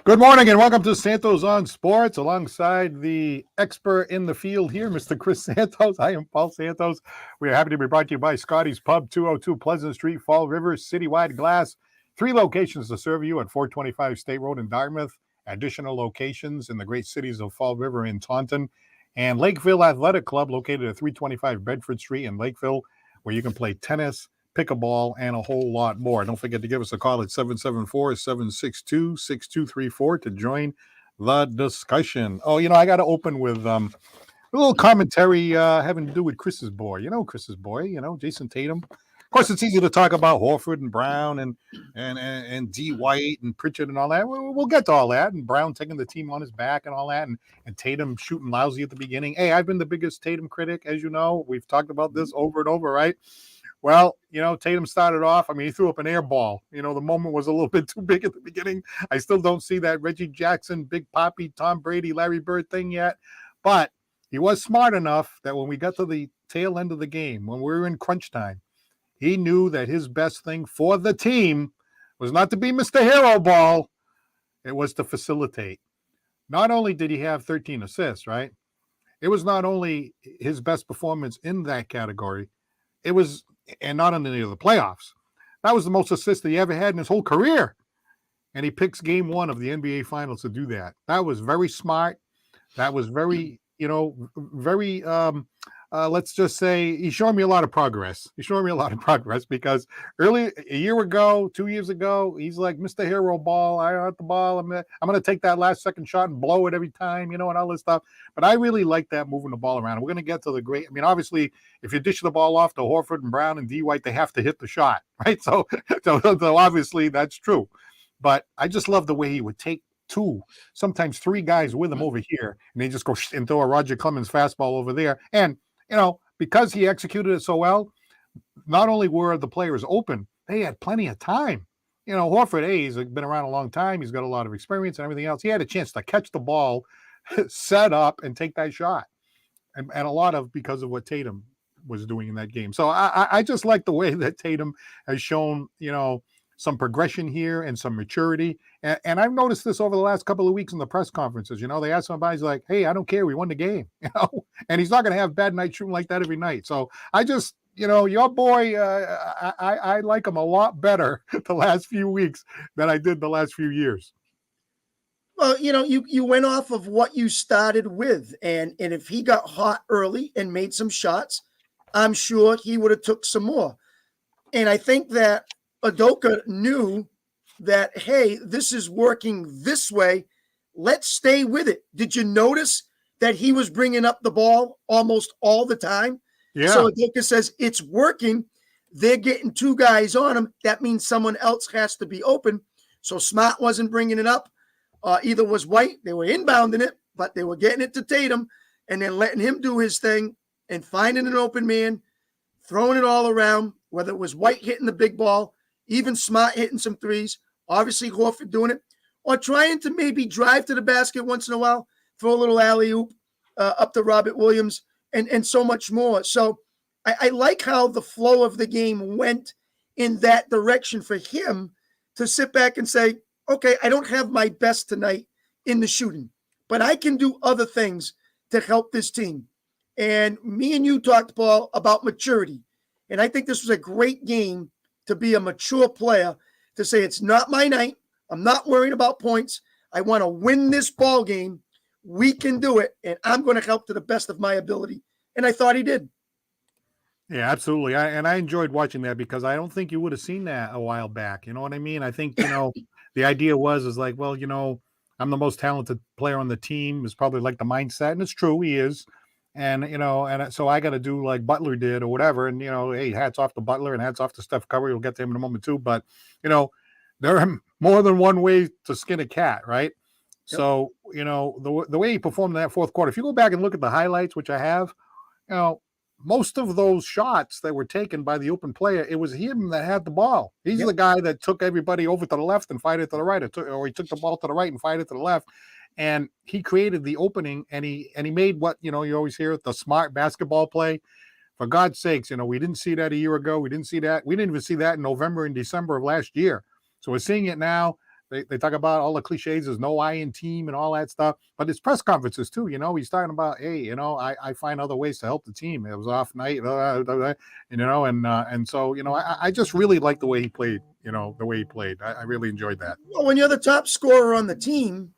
Good morning and welcome to Santos on Sports alongside the expert in the field here, Mr. Chris Santos. I am Paul Santos. We are happy to be brought to you by Scotty's Pub, 202 Pleasant Street, Fall River, Citywide Glass. 3 locations to serve you at 425 State Road in Dartmouth. Additional locations in the great cities of Fall River and Taunton. And Lakeville Athletic Club located at 325 Bedford Street in Lakeville, where you can play tennis, pickleball, and a whole lot more. Don't forget to give us a call at 774-762-6234 to join the discussion. Oh, I got to open with a little commentary having to do with Chris's boy. Chris's boy, Jason Tatum. Of course, it's easy to talk about Horford and Brown and D. White and Pritchard and all that. We'll get to all that. And Brown taking the team on his back and all that. And Tatum shooting lousy at the beginning. Hey, I've been the biggest Tatum critic, as you know. We've talked about this over and over, right? Well, Tatum started off. He threw up an air ball. The moment was a little bit too big at the beginning. I still don't see that Reggie Jackson, Big Papi, Tom Brady, Larry Bird thing yet. But he was smart enough that when we got to the tail end of the game, when we were in crunch time, he knew that his best thing for the team was not to be Mr. Hero Ball. It was to facilitate. Not only did he have 13 assists, right? It was not only his best performance in that category. It was, and not in any of the playoffs. That was the most assists that he ever had in his whole career. And he picks game 1 of the NBA Finals to do that. That was very smart. That was very, let's just say he showed me a lot of progress. Because a year ago, 2 years ago, he's like, Mr. Hero Ball, I got the ball. I'm going to take that last second shot and blow it every time, and all this stuff. But I really like that, moving the ball around. We're going to get to the great. Obviously, if you dish the ball off to Horford and Brown and D. White, they have to hit the shot, right? So obviously that's true. But I just love the way he would take 2, sometimes 3 guys with him over here, and they just go and throw a Roger Clemens fastball over there. And because he executed it so well, not only were the players open, they had plenty of time. Horford, he's been around a long time. He's got a lot of experience and everything else. He had a chance to catch the ball, set up, and take that shot. And a lot of because of what Tatum was doing in that game. So I just like the way that Tatum has shown, some progression here and some maturity. And I've noticed this over the last couple of weeks in the press conferences. They ask somebody, like, hey, I don't care. We won the game, and he's not going to have bad night shooting like that every night. So I just, your boy, I like him a lot better the last few weeks than I did the last few years. Well, you went off of what you started with. And if he got hot early and made some shots, I'm sure he would have took some more. And I think that Udoka knew that, hey, this is working this way. Let's stay with it. Did you notice that he was bringing up the ball almost all the time? Yeah. So Udoka says it's working. They're getting 2 guys on him. That means someone else has to be open. So Smart wasn't bringing it up. Either was White. They were inbounding it, but they were getting it to Tatum and then letting him do his thing and finding an open man, throwing it all around, whether it was White hitting the big ball, even Smart hitting some threes, obviously Horford doing it, or trying to maybe drive to the basket once in a while, throw a little alley-oop up to Robert Williams, and so much more. So I like how the flow of the game went in that direction for him to sit back and say, okay, I don't have my best tonight in the shooting, but I can do other things to help this team. And me and you talked, Paul, about maturity. And I think this was a great game to be a mature player, to say it's not my night. I'm not worried about points. I want to win this ball game. We can do it, and I'm going to help to the best of my ability. And I thought he did. Yeah, absolutely. I enjoyed watching that because I don't think you would have seen that a while back. You know what I mean? I think, the idea was like, well, I'm the most talented player on the team is probably like the mindset. And it's true, he is. And, and so I got to do like Butler did or whatever. And, hey, hats off to Butler and hats off to Steph Curry. We'll get to him in a moment too. But, there are more than one way to skin a cat, right? Yep. So, the way he performed in that fourth quarter, if you go back and look at the highlights, which I have, most of those shots that were taken by the open player, it was him that had the ball. He's the guy that took everybody over to the left and fired it to the right, or he took the ball to the right and fired it to the left. And he created the opening, and he made what, you always hear, the smart basketball play. For God's sakes, we didn't see that a year ago. We didn't see that. We didn't even see that in November and December of last year. So we're seeing it now. they talk about all the cliches. There's no I in team and all that stuff. But it's press conferences too. He's talking about, hey, I find other ways to help the team. It was off night, and so I just really like the way he played. The way he played. I really enjoyed that. Well, when you're the top scorer on the team,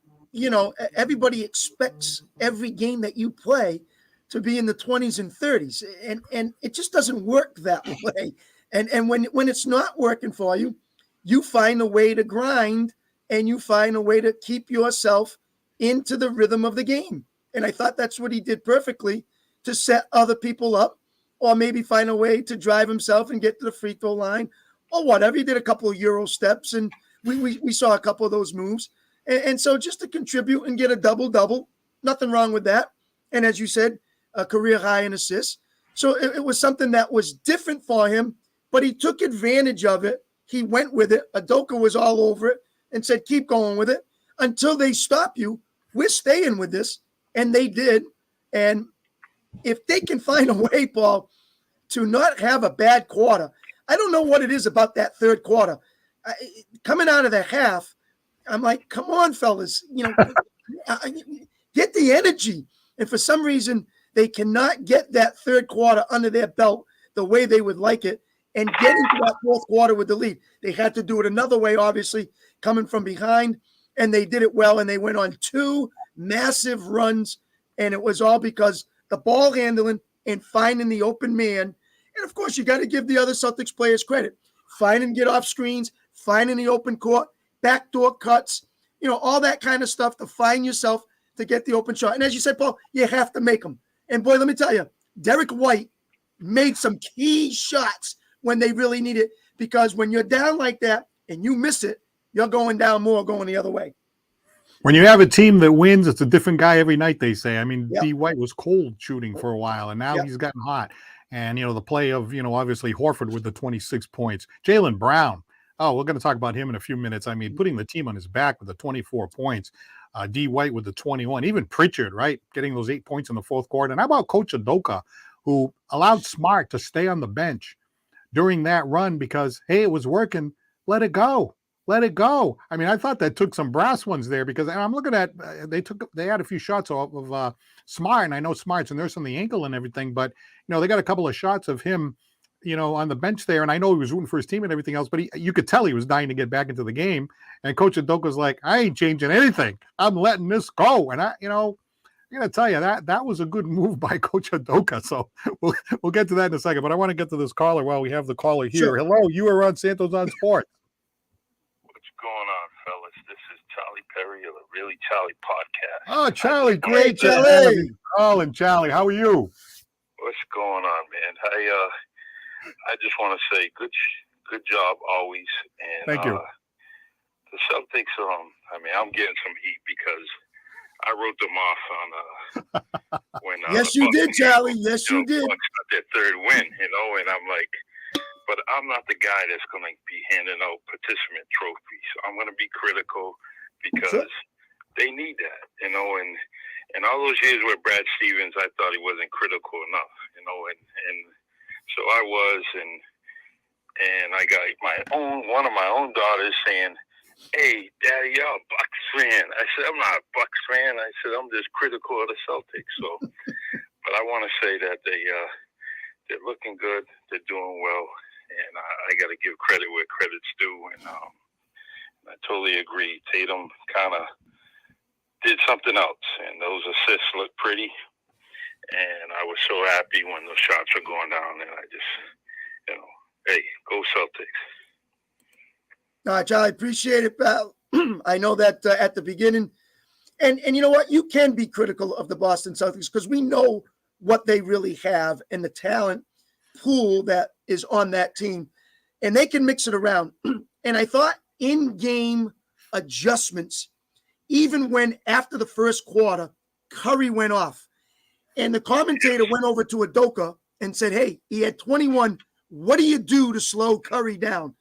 everybody expects every game that you play to be in the 20s and 30s, and it just doesn't work that way. And when it's not working for you, you find a way to grind, and you find a way to keep yourself into the rhythm of the game. And I thought that's what he did perfectly, to set other people up, or maybe find a way to drive himself and get to the free throw line or whatever. He did a couple of Euro steps, and we saw a couple of those moves. And so just to contribute and get a double-double, nothing wrong with that. And as you said, a career high in assists. So it was something that was different for him, but he took advantage of it. He went with it. Udoka was all over it and said, keep going with it until they stop you. We're staying with this. And they did. And if they can find a way, Paul, to not have a bad quarter, I don't know what it is about that third quarter. Coming out of the half, I'm like, come on, fellas, get the energy. And for some reason, they cannot get that third quarter under their belt the way they would like it and get into that fourth quarter with the lead. They had to do it another way, obviously, coming from behind, and they did it well, and they went on 2 massive runs, and it was all because the ball handling and finding the open man. And, of course, you got to give the other Celtics players credit. Find and get off screens, finding the open court, backdoor cuts, all that kind of stuff to find yourself to get the open shot. And as you said, Paul, you have to make them. And, boy, let me tell you, Derek White made some key shots when they really need it, because when you're down like that and you miss it, you're going down more, going the other way. When you have a team that wins, it's a different guy every night, they say. I mean, Yep. D. White was cold shooting for a while, and now Yep. he's gotten hot. And, the play of, obviously Horford with the 26 points. Jaylen Brown. Oh, we're going to talk about him in a few minutes. I mean, putting the team on his back with the 24 points. D. White with the 21. Even Pritchard, right, getting those 8 points in the fourth quarter. And how about Coach Udoka, who allowed Smart to stay on the bench during that run because, hey, it was working. Let it go. Let it go. I mean, I thought that took some brass ones there, because I'm looking at they had a few shots of Smart, and I know Smart's a nurse on the ankle and everything, but they got a couple of shots of him, on the bench there, and I know he was rooting for his team and everything else, but you could tell he was dying to get back into the game. And Coach Udoka was like, I ain't changing anything. I'm letting this go. And I'm gonna tell you that was a good move by Coach Udoka. So we'll get to that in a second. But I want to get to this caller while we have the caller here. Sure. Hello, you are on Santos on Sports. What's going on, fellas? This is Charlie Perry of the Really Charlie podcast. Oh, Charlie, great Hey, to Charlie. have you calling, Charlie. How are you? What's going on, man? I just want to say good job always. And Thank you. The Celtics, I'm getting some heat because I wrote them off on when Yes, the you Bucks- did, Charlie. Yes, you did. Bucks got their third win, and I'm like, but I'm not the guy that's going to be handing out participant trophies. I'm going to be critical because they need that, and all those years with Brad Stevens, I thought he wasn't critical enough, and so I was, and I got one of my own daughters saying, "Hey, Daddy, you're a Bucks fan." I said, "I'm not a Bucks fan." I said, "I'm just critical of the Celtics." So, but I want to say that they're looking good, they're doing well, and I got to give credit where credit's due. And I totally agree. Tatum kind of did something else, and those assists look pretty. And I was so happy when those shots were going down, and I just, hey, go Celtics. Charlie, appreciate it, pal. I know that at the beginning, and you know what? You can be critical of the Boston Celtics because we know what they really have and the talent pool that is on that team, and they can mix it around. And I thought in-game adjustments, even when after the first quarter, Curry went off, and the commentator went over to Udoka and said, hey, he had 21. What do you do to slow Curry down?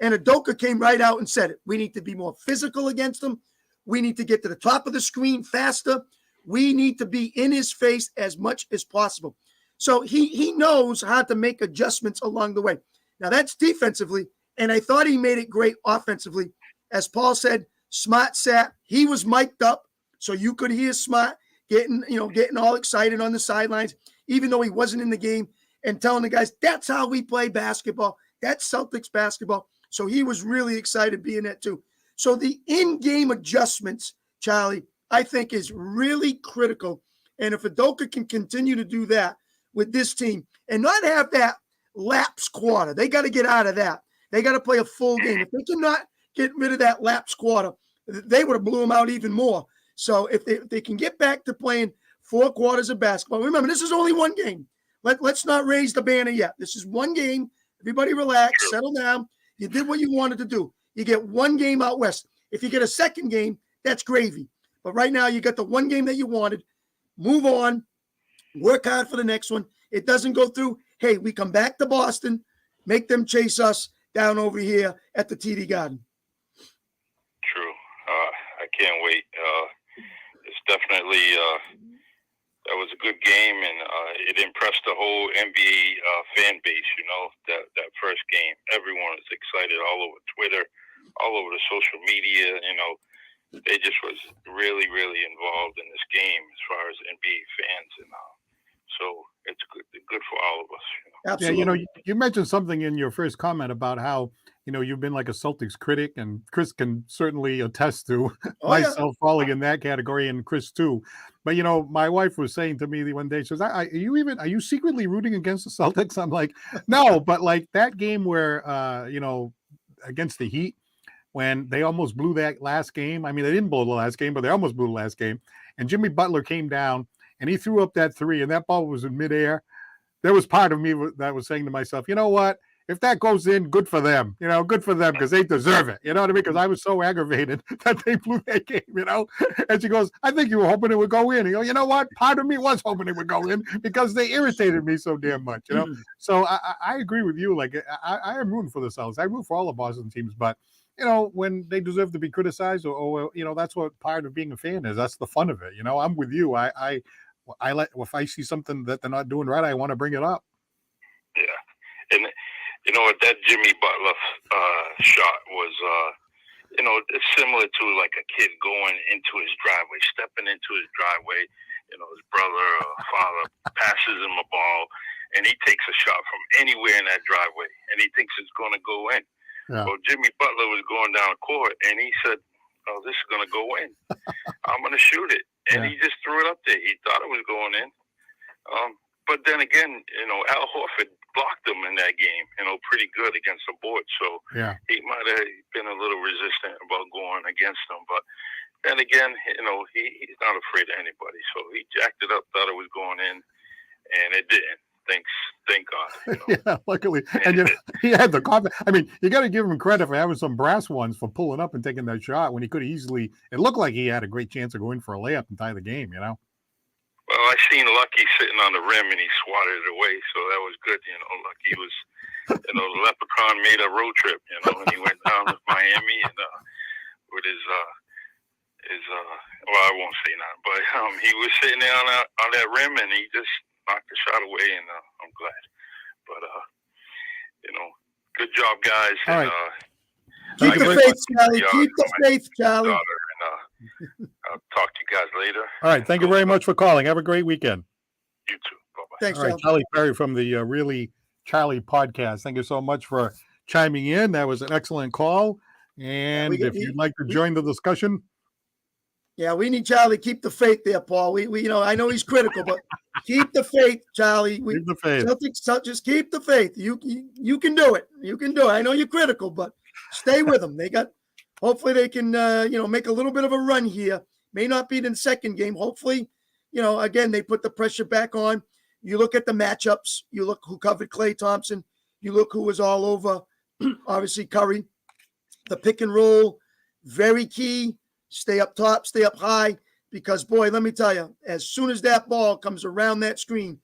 And Udoka came right out and said it. We need to be more physical against him. We need to get to the top of the screen faster. We need to be in his face as much as possible. So he knows how to make adjustments along the way. Now, that's defensively, and I thought he made it great offensively. As Paul said, Smart sat. He was mic'd up, so you could hear Smart getting all excited on the sidelines, even though he wasn't in the game, and telling the guys, that's how we play basketball. That's Celtics basketball. So he was really excited being that too. So the in-game adjustments, Charlie, I think is really critical. And if Udoka can continue to do that with this team and not have that lapse quarter, they got to get out of that. They got to play a full game. If they cannot get rid of that lapse quarter, they would have blew them out even more. So if they can get back to playing 4 quarters of basketball, remember, this is only one game. Let's not raise the banner yet. This is one game. Everybody relax, settle down. You did what you wanted to do. You get one game out west. If you get a second game, that's gravy. But right now, you got the one game that you wanted. Move on. Work hard for the next one. It doesn't go through. Hey, we come back to Boston, make them chase us down over here at the TD Garden. True. I can't wait. It's definitely that was a good game, and it impressed the whole NBA fan base. That first game, everyone was excited all over Twitter, all over the social media. They just was really, really involved in this game as far as NBA fans, and so it's good for all of us. Absolutely. Yeah, you mentioned something in your first comment about how you've been like a Celtics critic, and Chris can certainly attest to myself falling in that category, and Chris too. But my wife was saying to me the one day, she says, "Are you secretly rooting against the Celtics?" I'm like, "No," but like that game where against the Heat, when they almost blew that last game. I mean, they didn't blow the last game, but they almost blew the last game. And Jimmy Butler came down and he threw up that 3, and that ball was in midair. There was part of me that was saying to myself, you know what? If that goes in, good for them. Good for them because they deserve it. You know what I mean? Because I was so aggravated that they blew that game, And she goes, I think you were hoping it would go in. You know what? Part of me was hoping it would go in because they irritated me so damn much, So I agree with you. Like, I am rooting for the Celtics. I root for all the Boston teams, but when they deserve to be criticized, or that's what part of being a fan is. That's the fun of it. I'm with you. I like, if I see something that they're not doing right, I want to bring it up. Yeah, and that Jimmy Butler shot was, it's similar to like a kid going into his driveway, stepping into his driveway. His brother or father passes him a ball, and he takes a shot from anywhere in that driveway, and he thinks it's going to go in. Yeah. Well, Jimmy Butler was going down court, and he said, "Oh, this is going to go in. I'm going to shoot it." And he just threw it up there. He thought it was going in. But then again, Al Horford blocked him in that game, pretty good against the board. So he might have been a little resistant about going against him. But then again, he's not afraid of anybody. So he jacked it up, thought it was going in, and it didn't. Thank God. Yeah, luckily. And he had the confidence. I mean, you got to give him credit for having some brass ones for pulling up and taking that shot when he could have easily. It looked like he had a great chance of going for a layup and tie the game. Well, I seen Lucky sitting on the rim and he swatted it away, so that was good. Lucky was, the leprechaun made a road trip. And he went down to Miami and with his well, I won't say nothing, but he was sitting there on that rim and he just knocked the shot away, and I'm glad. But good job, guys. All right. Keep the faith, Charlie. Keep the faith, Charlie. And I'll talk to you guys later. All right. Thank you very much for calling. Have a great weekend. You too. Bye-bye. Thanks, all right, Charlie Perry from the Really Charlie podcast. Thank you so much for chiming in. That was an excellent call. And if you'd like to join the discussion. Yeah, we need Charlie. Keep the faith there, Paul. We I know he's critical, but keep the faith, Charlie. Keep the faith. Celtics, just keep the faith. You can do it. You can do it. I know you're critical, but stay with them. Hopefully they can, make a little bit of a run here. May not be in the second game. Hopefully, again, they put the pressure back on. You look at the matchups. You look who covered Klay Thompson. You look who was all over, obviously, Curry. The pick and roll, very key. Stay up top, stay up high, because, boy, let me tell you, as soon as that ball comes around that screen,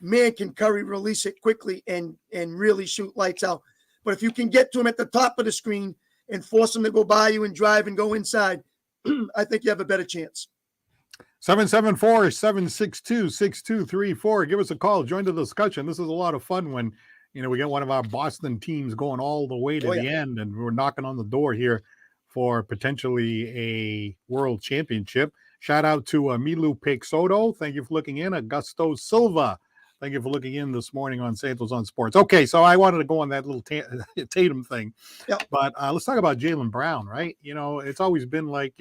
man, can Curry release it quickly and really shoot lights out. But if you can get to him at the top of the screen and force him to go by you and drive and go inside, I think you have a better chance. 774-762-6234. Give us a call. Join the discussion. This is a lot of fun when, we get one of our Boston teams going all the way to the end, and we're knocking on the door here for potentially a world championship. Shout out to Milu Peixoto. Thank you for looking in. Augusto Silva. Thank you for looking in this morning on Santos on Sports. Okay, so I wanted to go on that little Tatum thing. Yep. But let's talk about Jaylen Brown, right? It's always been like,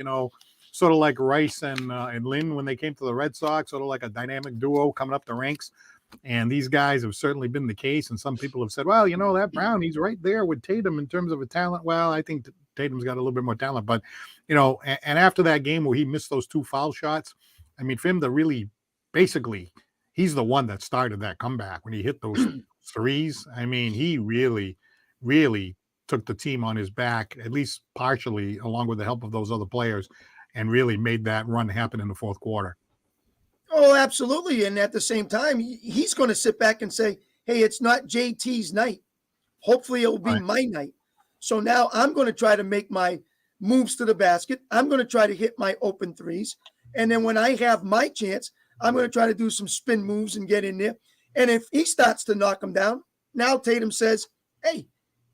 sort of like Rice and Lynn when they came to the Red Sox, sort of like a dynamic duo coming up the ranks. And these guys have certainly been the case. And some people have said, well, that Brown, he's right there with Tatum in terms of a talent. Well, I think Tatum's got a little bit more talent. But, and after that game where he missed those 2 foul shots, I mean, for him to really basically – he's the one that started that comeback when he hit those threes. I mean, he really, really took the team on his back, at least partially, along with the help of those other players, and really made that run happen in the fourth quarter. Oh, absolutely. And at the same time, he's going to sit back and say, hey, it's not JT's night. Hopefully it will be my night. So now I'm going to try to make my moves to the basket. I'm going to try to hit my open threes. And then when I have my chance, I'm going to try to do some spin moves and get in there. And if he starts to knock him down, now Tatum says, hey,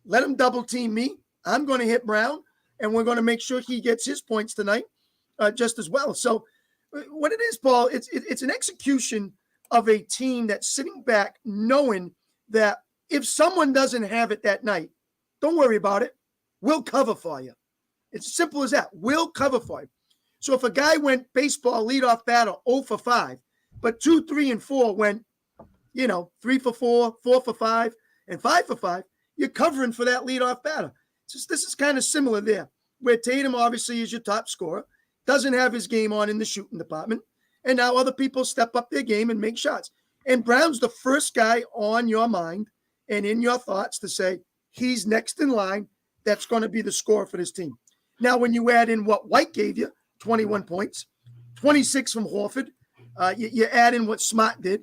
let him double team me. I'm going to hit Brown, and we're going to make sure he gets his points tonight just as well. So what it is, Paul, it's an execution of a team that's sitting back knowing that if someone doesn't have it that night, don't worry about it. We'll cover for you. It's as simple as that. We'll cover for you. So if a guy went baseball leadoff batter 0 for 5, but 2, 3, and 4 went, 3 for 4, 4 for 5, and 5 for 5, you're covering for that leadoff batter. This is kind of similar there, where Tatum obviously is your top scorer, doesn't have his game on in the shooting department, and now other people step up their game and make shots. And Brown's the first guy on your mind and in your thoughts to say he's next in line that's going to be the scorer for this team. Now, when you add in what White gave you, 21 points, 26 from Horford. You add in what Smart did.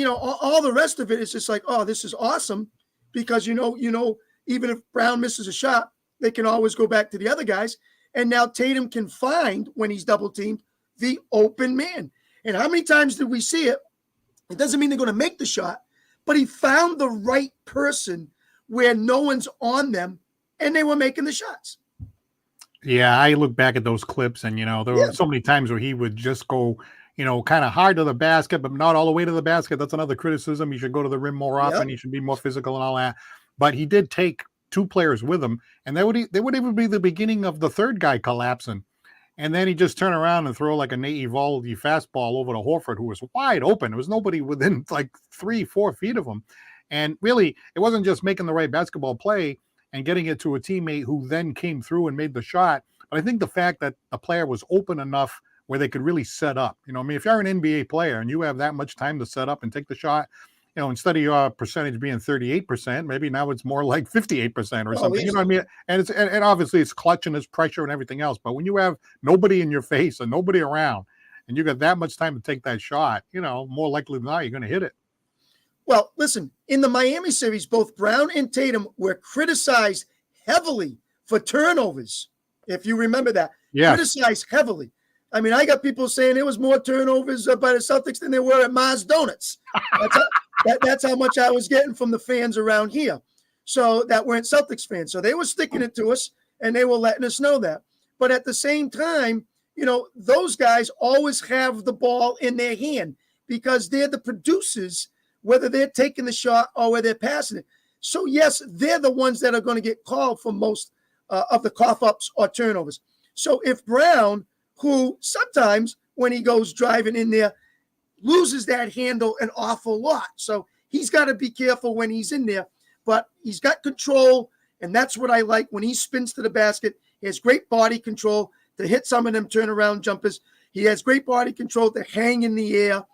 All the rest of it is just like, oh, this is awesome because, even if Brown misses a shot, they can always go back to the other guys. And now Tatum can find, when he's double teamed, the open man. And how many times did we see it? It doesn't mean they're going to make the shot, but he found the right person where no one's on them and they were making the shots. Yeah, I look back at those clips and, there were so many times where he would just go, kind of hard to the basket, but not all the way to the basket. That's another criticism. He should go to the rim more often. He should be more physical and all that. But he did take 2 players with him, and they would even be the beginning of the third guy collapsing. And then he just turn around and throw like a Nate Eovaldi fastball over to Horford, who was wide open. There was nobody within like 3-4 feet of him. And really, it wasn't just making the right basketball play and getting it to a teammate who then came through and made the shot. But I think the fact that the player was open enough where they could really set up, if you're an NBA player and you have that much time to set up and take the shot, instead of your percentage being 38%, maybe now it's more like 58% or something, you know what I mean? And and obviously it's clutch and it's pressure and everything else. But when you have nobody in your face and nobody around and you got that much time to take that shot, more likely than not, you're going to hit it. Well, listen, in the Miami series, both Brown and Tatum were criticized heavily for turnovers. If you remember that, criticized heavily. I mean, I got people saying there was more turnovers by the Celtics than there were at Mars Donuts. That's how much I was getting from the fans around here. So that weren't Celtics fans. So they were sticking it to us and they were letting us know that. But at the same time, those guys always have the ball in their hand because they're the producers, whether they're taking the shot or whether they're passing it. So, yes, they're the ones that are going to get called for most of the cough-ups or turnovers. So if Brown, who sometimes when he goes driving in there, loses that handle an awful lot. So he's got to be careful when he's in there. But he's got control, and that's what I like. When he spins to the basket, he has great body control to hit some of them turnaround jumpers. He has great body control to hang in the air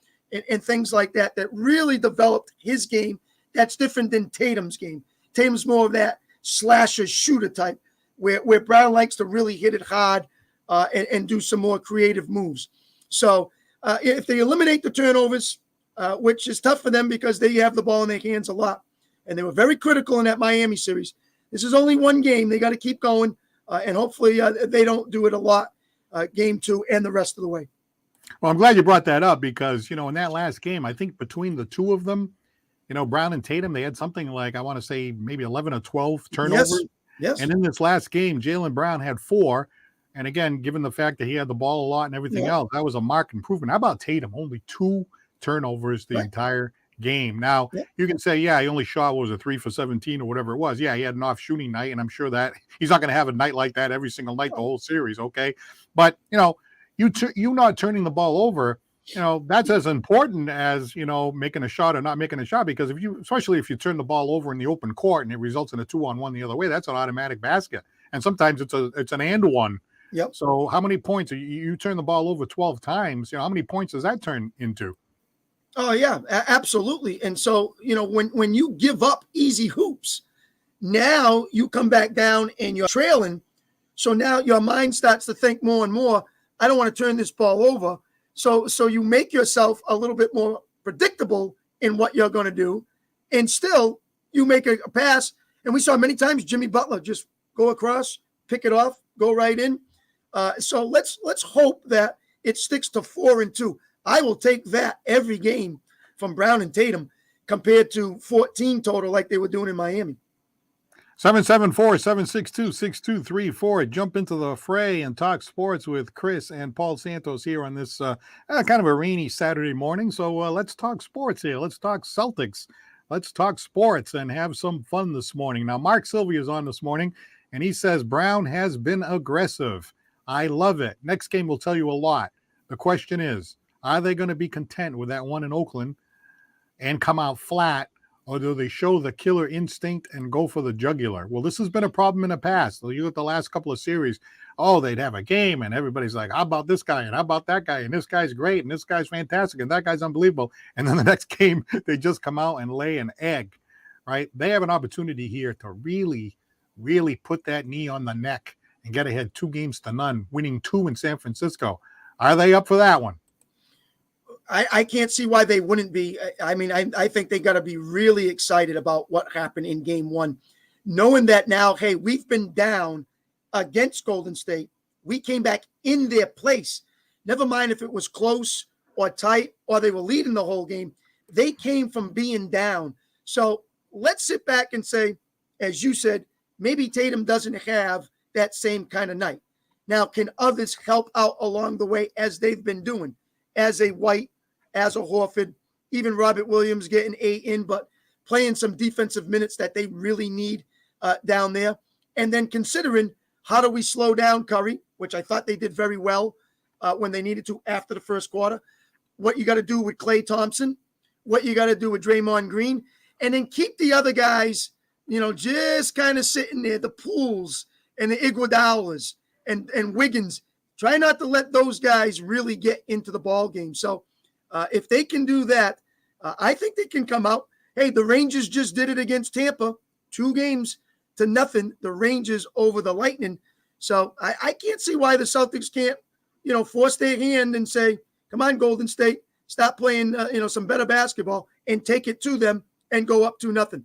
and things like that really developed his game. That's different than Tatum's game. Tatum's more of that slasher shooter type where Brown likes to really hit it hard and do some more creative moves. So if they eliminate the turnovers, which is tough for them because they have the ball in their hands a lot, and they were very critical in that Miami series. This is only one game. They got to keep going, and hopefully they don't do it a lot game 2 and the rest of the way. Well, I'm glad you brought that up because, in that last game, I think between the two of them, Brown and Tatum, they had something like, I want to say maybe 11 or 12 turnovers. Yes. Yes. And in this last game, Jaylen Brown had 4. And again, given the fact that he had the ball a lot and everything else, that was a marked improvement. How about Tatum? Only 2 turnovers the entire game. Now, you can say, yeah, he only shot, what was it, 3 for 17 or whatever it was. Yeah, he had an off shooting night, and I'm sure that he's not going to have a night like that every single night the whole series, okay? But, you not turning the ball over, that's as important as, making a shot or not making a shot, because especially if you turn the ball over in the open court and it results in a 2-on-1 the other way, that's an automatic basket. And sometimes it's an and one. Yep. So how many points you turn the ball over 12 times? How many points does that turn into? Oh yeah, absolutely. And so, when you give up easy hoops, now you come back down and you're trailing. So now your mind starts to think more and more, I don't want to turn this ball over. So you make yourself a little bit more predictable in what you're going to do. And still you make a pass. And we saw many times Jimmy Butler just go across, pick it off, go right in. So let's hope that it sticks to 4-2. I will take that every game from Brown and Tatum compared to 14 total like they were doing in Miami. 774-762-6234. Jump into the fray and talk sports with Chris and Paul Santos here on this kind of a rainy Saturday morning. So let's talk sports here. Let's talk Celtics. Let's talk sports and have some fun this morning. Now, Mark Sylvia is on this morning, and he says Brown has been aggressive. I love it. Next game will tell you a lot. The question is, are they going to be content with that one in Oakland and come out flat, or do they show the killer instinct and go for the jugular? Well, this has been a problem in the past. So you look at the last couple of series, they'd have a game and everybody's like, how about this guy and how about that guy? And this guy's great and this guy's fantastic and that guy's unbelievable. And then the next game, they just come out and lay an egg, right? They have an opportunity here to really, really put that knee on the neck and get ahead 2-0, winning 2 in San Francisco. Are they up for that one? I can't see why they wouldn't be. I mean, I think they got to be really excited about what happened in game 1, knowing that now, hey, we've been down against Golden State. We came back in their place. Never mind if it was close or tight or they were leading the whole game. They came from being down. So let's sit back and say, as you said, maybe Tatum doesn't have that same kind of night. Now, can others help out along the way as they've been doing? As a White, as a Horford, even Robert Williams getting 8 in, but playing some defensive minutes that they really need down there. And then considering how do we slow down Curry, which I thought they did very well when they needed to after the first quarter. What you got to do with Klay Thompson, what you got to do with Draymond Green, and then keep the other guys, just kind of sitting there, the Pools and the Iguodalas and Wiggins. Try not to let those guys really get into the ball game. So if they can do that, I think they can come out. Hey, the Rangers just did it against Tampa, 2-0. The Rangers over the Lightning. So I can't see why the Celtics can't, force their hand and say, come on, Golden State, stop playing, some better basketball and take it to them and go up 2-0.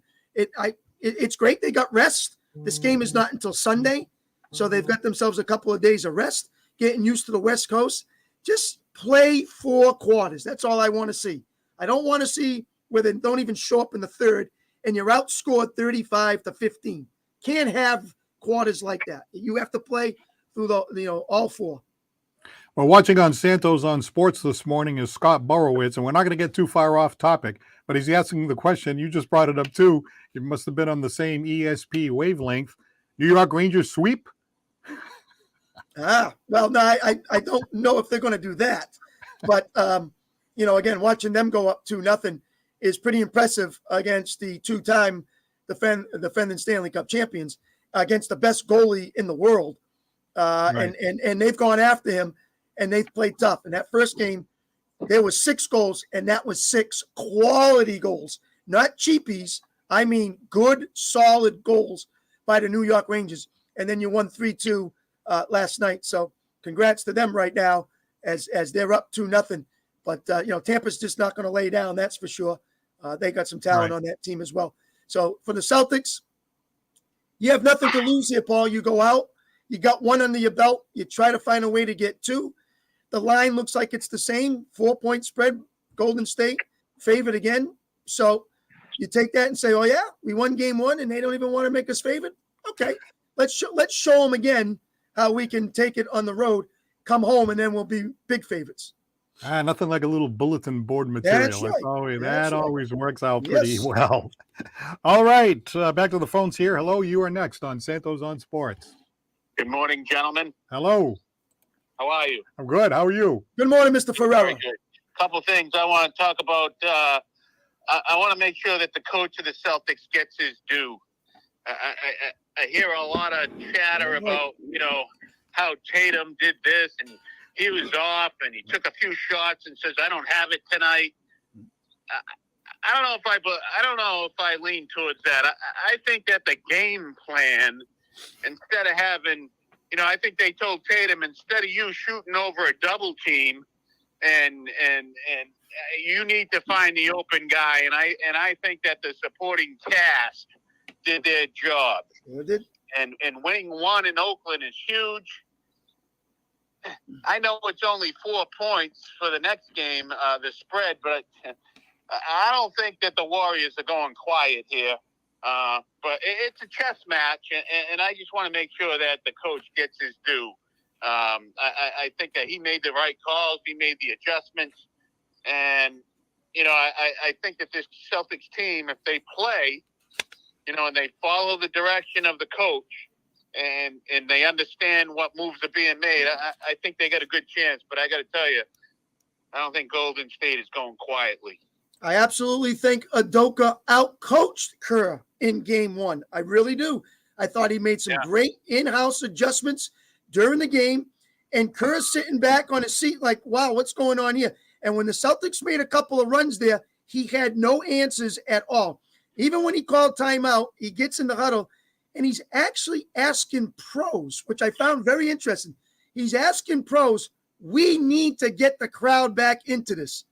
It's great. They got rest. This game is not until Sunday. So they've got themselves a couple of days of rest, getting used to the West Coast. Just play 4 quarters. That's all I want to see. I don't want to see where they don't even show up in the third and you're outscored 35-15. Can't have quarters like that. You have to play through all 4. Well, watching on Santos on Sports this morning is Scott Borowitz, and we're not going to get too far off topic, but he's asking the question. You just brought it up too. You must have been on the same ESP wavelength. New York Rangers sweep? Well, no, I don't know if they're going to do that. But, again, watching them go up 2-0 is pretty impressive against the 2-time defending Stanley Cup champions, against the best goalie in the world. Right. And they've gone after him, and they've played tough. In that first game, there was 6 goals, and that was 6 quality goals, not cheapies. I mean, good, solid goals by the New York Rangers. And then you won 3-2 last night. So congrats to them right now as they're up 2-0. But, Tampa's just not going to lay down. That's for sure. They got some talent on that team as well. So for the Celtics, you have nothing to lose here, Paul. You go out, you got 1 under your belt. You try to find a way to get 2. The line looks like it's the same, 4-point spread, Golden State favored again. So you take that and say, oh yeah, we won game 1 and they don't even want to make us favored. Okay. let's show them again how we can take it on the road, come home, and then we'll be big favorites. Nothing like a little bulletin board material. That's right. That always works out Yes. pretty well. All right, back to the phones here. Hello, you are next on Santos on Sports. Good morning, gentlemen. Hello. How are you? I'm good. How are you? Good morning, Mr. Ferrera. Very good. Couple things I want to talk about. I want to make sure that the coach of the Celtics gets his due. I hear a lot of chatter about, how Tatum did this and he was off and he took a few shots and says, I don't have it tonight. I don't know if I lean towards that. I think that the game plan, instead of having, I think they told Tatum, instead of you shooting over a double team and you need to find the open guy. And I think that the supporting cast did their job. Sure did. And winning one in Oakland is huge. I know it's only 4 points for the next game, the spread, but I don't think that the Warriors are going quiet here. But it's a chess match, and I just want to make sure that the coach gets his due. I think that he made the right calls. He made the adjustments. And, I think that this Celtics team, if they play, and they follow the direction of the coach, and they understand what moves are being made, I think they got a good chance. But I got to tell you, I don't think Golden State is going quietly. I absolutely think Udoka outcoached Kerr in game one. I really do. I thought he made some great in-house adjustments during the game, and Kerr's sitting back on his seat like, wow, what's going on here? And when the Celtics made a couple of runs there, he had no answers at all. Even when he called timeout, he gets in the huddle, and he's actually asking pros, which I found very interesting. He's asking pros, we need to get the crowd back into this.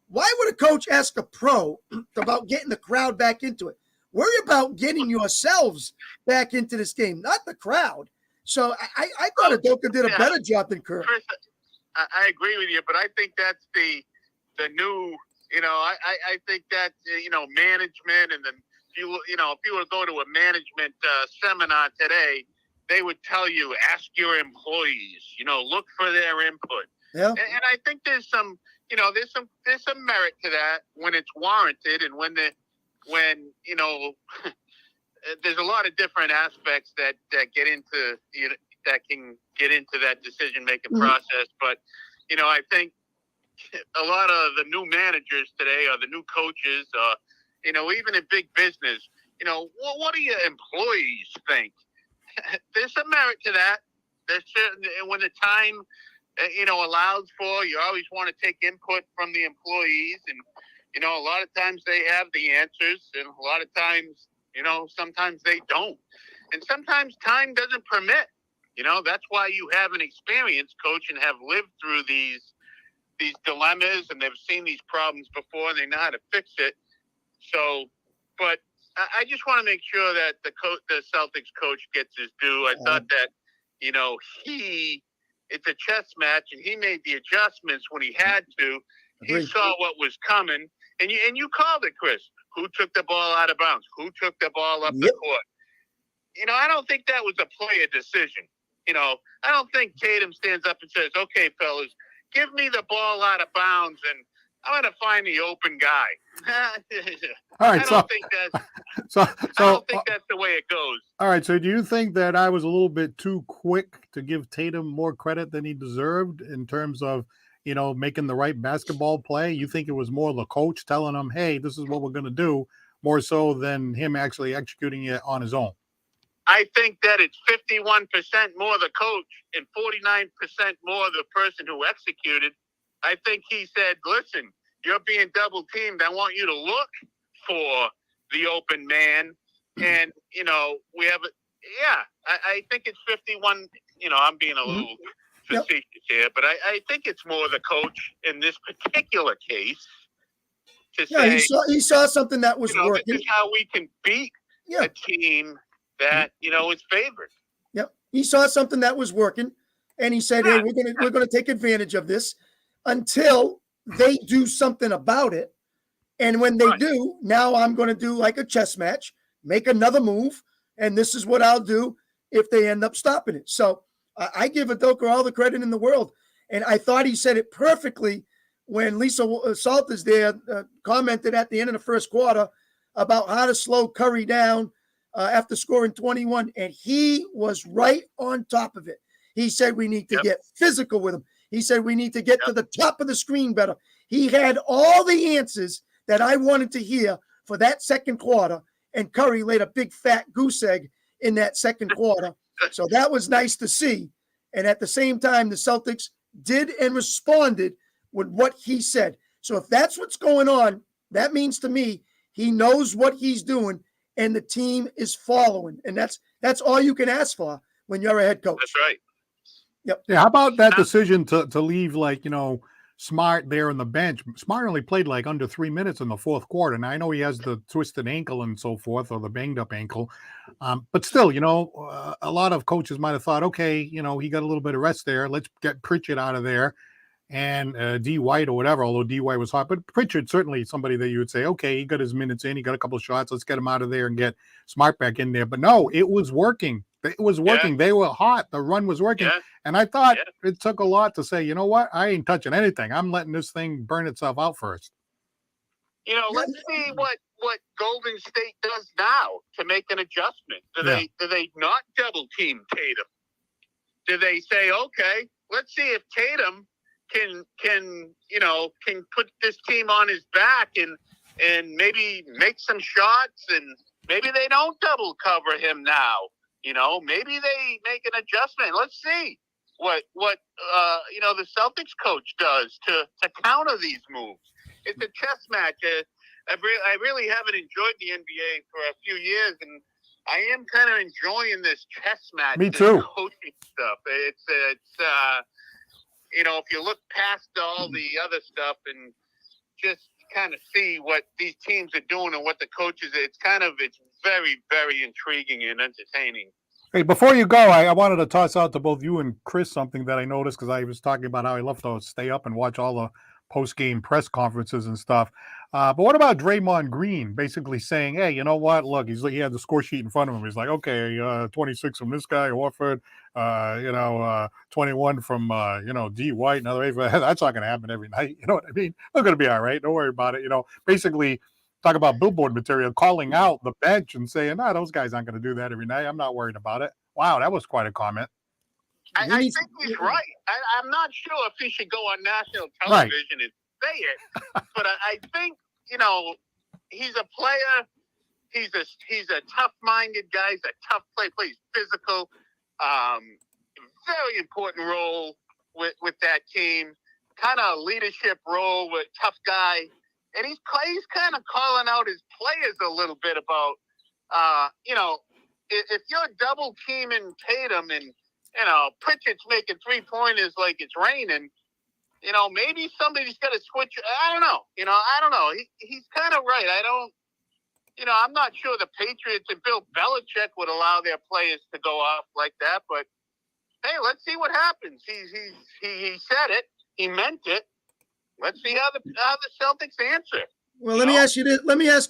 Why would a coach ask a pro about getting the crowd back into it? Worry about getting yourselves back into this game, not the crowd. So I thought Udoka did a better job than Kerr. Chris, I agree with you, but I think that's the new, I think that, management and then, if you were to go to a management seminar today, they would tell you, ask your employees, look for their input. Yeah. And I think there's some, there's some merit to that when it's warranted and when there's a lot of different aspects that get into, that can get into that decision-making process. But, I think a lot of the new managers today or the new coaches, even in big business, what do your employees think? There's some merit to that. There's certain, when the time, allows for, you always want to take input from the employees. And, a lot of times they have the answers and a lot of times, sometimes they don't. And sometimes time doesn't permit, that's why you have an experienced coach and have lived through these dilemmas and they've seen these problems before and they know how to fix it. So, but I just want to make sure that the Celtics coach gets his due. I thought that, it's a chess match and he made the adjustments when he had to. He saw what was coming and you called it, Chris. Who took the ball out of bounds? Who took the ball up the court? I don't think that was a player decision. I don't think Tatum stands up and says, okay, fellas, give me the ball out of bounds and I'm going to find the open guy. All right, I don't think that's the way it goes. All right, so do you think that I was a little bit too quick to give Tatum more credit than he deserved in terms of, making the right basketball play? You think it was more the coach telling him, hey, this is what we're going to do, more so than him actually executing it on his own? I think that it's 51% more the coach and 49% more the person who executed. I think he said, listen, you're being double teamed. I want you to look for the open man. And, we have I think it's 51. I'm being a little facetious here, but I think it's more the coach in this particular case to say, he saw something that was working. This is how we can beat a team that, is favored. Yep. He saw something that was working and he said, hey, we're going to take advantage of this until they do something about it. And when they do, now I'm going to do like a chess match, make another move. And this is what I'll do. if they end up stopping it. So I give Udoka all the credit in the world. And I thought he said it perfectly when Lisa Salters there commented at the end of the first quarter about how to slow Curry down after scoring 21. And he was right on top of it. He said we need to get physical with him. He said we need to get to the top of the screen better. He had all the answers that I wanted to hear for that second quarter. And Curry laid a big fat goose egg in that second quarter. So that was nice to see. And at the same time, the Celtics did and responded with what he said. So if that's what's going on, that means to me he knows what he's doing and the team is following. And that's all you can ask for when you're a head coach. That's right. Yep. Yeah. How about that decision to leave, like, Smart there on the bench? Smart only played like under 3 minutes in the fourth quarter. Now I know he has the twisted ankle and so forth, or the banged up ankle. But still, a lot of coaches might have thought, okay, he got a little bit of rest there. Let's get Pritchard out of there and D White or whatever, although D White was hot. But Pritchard, certainly somebody that you would say, okay, he got his minutes in, he got a couple of shots. Let's get him out of there and get Smart back in there. But no, it was working. It was working. Yeah. They were hot. The run was working. Yeah. And I thought it took a lot to say, you know what? I ain't touching anything. I'm letting this thing burn itself out first. Let's see what Golden State does now to make an adjustment. Do they not double team Tatum? Do they say, okay, let's see if Tatum can put this team on his back and maybe make some shots, and maybe they don't double cover him now. Maybe they make an adjustment. Let's see what the Celtics coach does to counter these moves. It's a chess match. I really haven't enjoyed the NBA for a few years, and I am kind of enjoying this chess match. Me too. Coaching stuff. It's if you look past all the other stuff and just kind of see what these teams are doing and what the coaches, it's very, very intriguing and entertaining. Hey, before you go, I wanted to toss out to both you and Chris something that I noticed, because I was talking about how I love to stay up and watch all the post-game press conferences and stuff. But what about Draymond Green basically saying, hey, you know what? Look, he had the score sheet in front of him. He's like, okay, 26 from this guy, Horford, 21 from, D White, another 8. That's not going to happen every night. You know what I mean? They're going to be all right. Don't worry about it. Basically talk about billboard material, calling out the bench and saying, no, those guys aren't going to do that every night. I'm not worried about it. Wow, that was quite a comment. I think he's right. I'm not sure if he should go on national television and say it, but I think, he's a player. He's a tough-minded guy. He's a tough player. Plays physical. Very important role with that team. Kind of leadership role with tough guy. And he's kind of calling out his players a little bit about, if you're double teaming Tatum and, Pritchard's making 3-pointers like it's raining, maybe somebody's got to switch. I don't know. He's kind of right. I'm not sure the Patriots and Bill Belichick would allow their players to go off like that, but hey, let's see what happens. He said it. He meant it. Let's see how the Celtics answer. Well, let me ask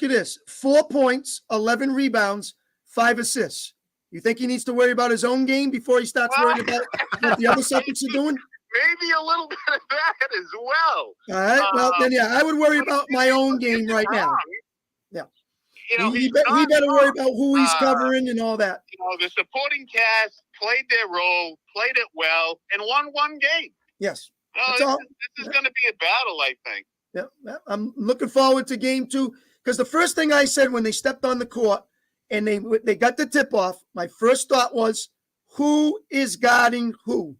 you this. 4 points, 11 rebounds, 5 assists. You think he needs to worry about his own game before he starts worrying about what the other Celtics are doing? Maybe a little bit of that as well. All right. Well, then, I would worry about my own game right now. Yeah. We better worry about who he's covering and all that. The supporting cast played their role, played it well, and won one game. Yes. This is going to be a battle, I think. Yeah, I'm looking forward to game 2, because the first thing I said when they stepped on the court and they got the tip off, my first thought was, who is guarding who?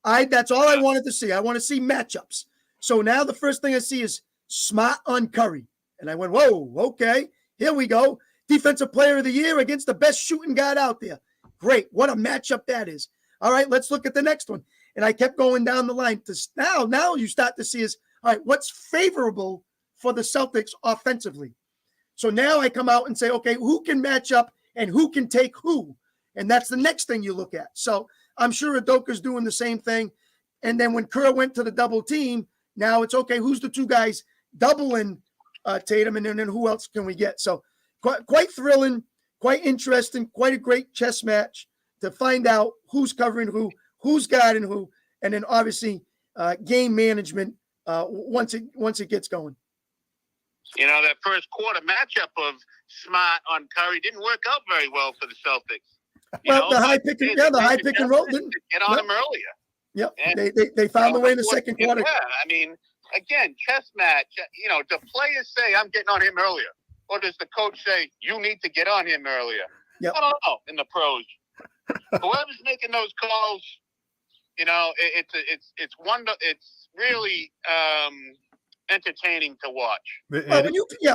That's all I wanted to see. I want to see matchups. So now the first thing I see is Smart on Curry. And I went, whoa, okay, here we go. Defensive player of the year against the best shooting guard out there. Great. What a matchup that is. All right, let's look at the next one. And I kept going down the line. Now you start to see is, all right, what's favorable for the Celtics offensively? So now I come out and say, okay, who can match up and who can take who? And that's the next thing you look at. So I'm sure Udoka's doing the same thing. And then when Kerr went to the double team, now it's okay, who's the two guys doubling Tatum, and then who else can we get? So quite thrilling, quite interesting, quite a great chess match to find out who's covering who's guarding who, and then obviously game management once it gets going. You know, that first quarter matchup of Smart on Curry didn't work out very well for the Celtics. Well, the high pick and roll didn't get on him earlier. Yep, And, they found a way in the second quarter. Yeah, I mean, again, chess match. You know, do players say, "I'm getting on him earlier," or does the coach say, "You need to get on him earlier"? Yep. I don't know. In the pros, whoever's making those calls, you know, it's really entertaining to watch. Well,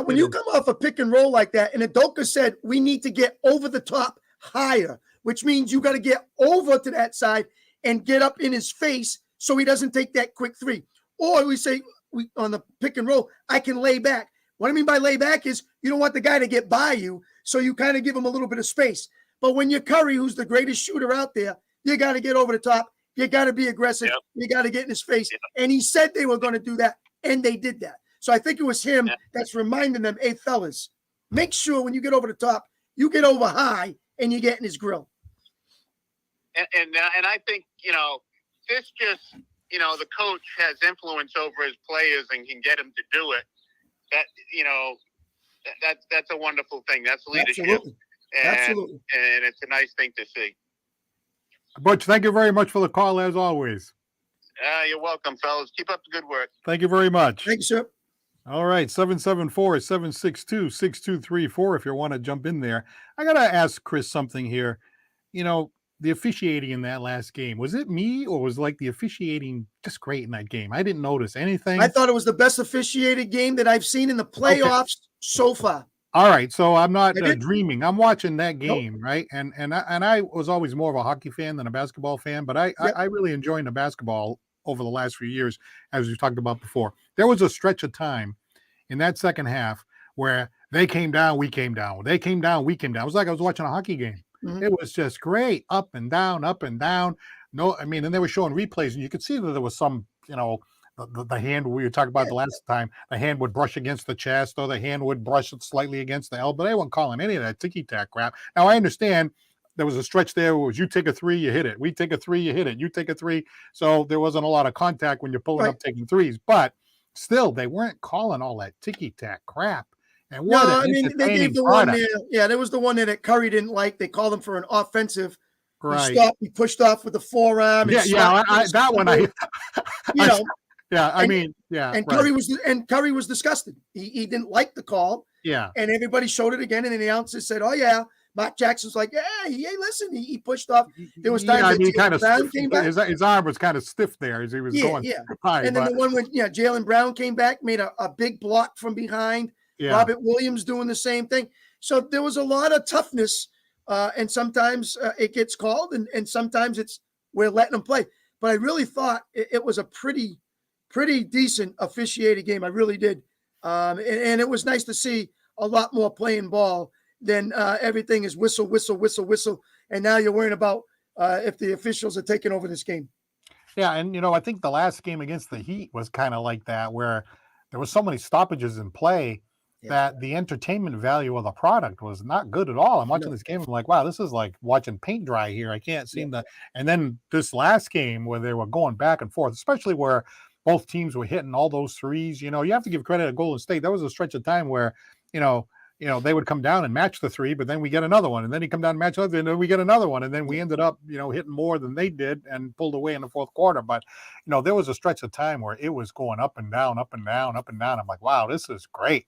when you come off a pick and roll like that, and Udoka said we need to get over the top higher, which means you got to get over to that side and get up in his face so he doesn't take that quick three. Or we say on the pick and roll, I can lay back. What I mean by lay back is you don't want the guy to get by you, so you kind of give him a little bit of space. But when you're Curry, who's the greatest shooter out there, you got to get over the top. You got to be aggressive. Yep. You got to get in his face. Yep. And he said they were going to do that, and they did that. So I think it was him that's reminding them, hey, fellas, make sure when you get over the top, you get over high and you get in his grill. And I think, you know, this just, you know, the coach has influence over his players and can get them to do it. That, you know, that's a wonderful thing. That's leadership. Absolutely. And it's a nice thing to see. Butch, thank you very much for the call, as always. You're welcome, fellas. Keep up the good work. Thank you very much. Thank you, sir. All right, 774-762-6234 if you want to jump in there. I got to ask Chris something here. You know, the officiating in that last game, was it me or was like the officiating just great in that game? I didn't notice anything. I thought it was the best officiated game that I've seen in the playoffs so far. All right, so I'm not dreaming. I'm watching that game, right? And I was always more of a hockey fan than a basketball fan, but I really enjoyed the basketball over the last few years, as we talked about before. There was a stretch of time in that second half where they came down, we came down. They came down, we came down. It was like I was watching a hockey game. Mm-hmm. It was just great, up and down, up and down. No, I mean, and they were showing replays, and you could see that there was some, you know, the hand we were talking about the last time, the hand would brush against the chest, or the hand would brush it slightly against the elbow. They weren't calling any of that ticky-tack crap. Now, I understand there was a stretch there where it was you take a three, you hit it. We take a three, you hit it. You take a three. So there wasn't a lot of contact when you're pulling up taking threes. But still, they weren't calling all that ticky-tack crap. And what they gave the one there. Yeah, there was the one that Curry didn't like. They called him for an offensive. Right. He pushed off with the forearm. That one. And Curry was disgusted. He didn't like the call. Yeah. And everybody showed it again, and the announcer said, "Oh yeah." Mark Jackson's like, hey, listen, he pushed off. There was times that Brown came back. His arm was kind of stiff there as he was going. Yeah. And then the one when Jaylen Brown came back, made a big block from behind. Yeah. Robert Williams doing the same thing. So there was a lot of toughness, and sometimes it gets called, and sometimes we're letting them play. But I really thought it was a pretty decent officiated game. I really did, and it was nice to see a lot more playing ball than everything is whistle, whistle, whistle, whistle. And now you're worrying about if the officials are taking over this game. Yeah, and, I think the last game against the Heat was kind of like that, where there was so many stoppages in play that the entertainment value of the product was not good at all. I'm watching this game, I'm like, wow, this is like watching paint dry here. I can't seem to. And then this last game where they were going back and forth, especially where both teams were hitting all those threes, you have to give credit to Golden State. There was a stretch of time where, they would come down and match the three, but then we get another one, and then he come down and match another, and then we get another one, and then we ended up, hitting more than they did and pulled away in the fourth quarter. But, there was a stretch of time where it was going up and down, up and down, up and down. I'm like, wow, this is great.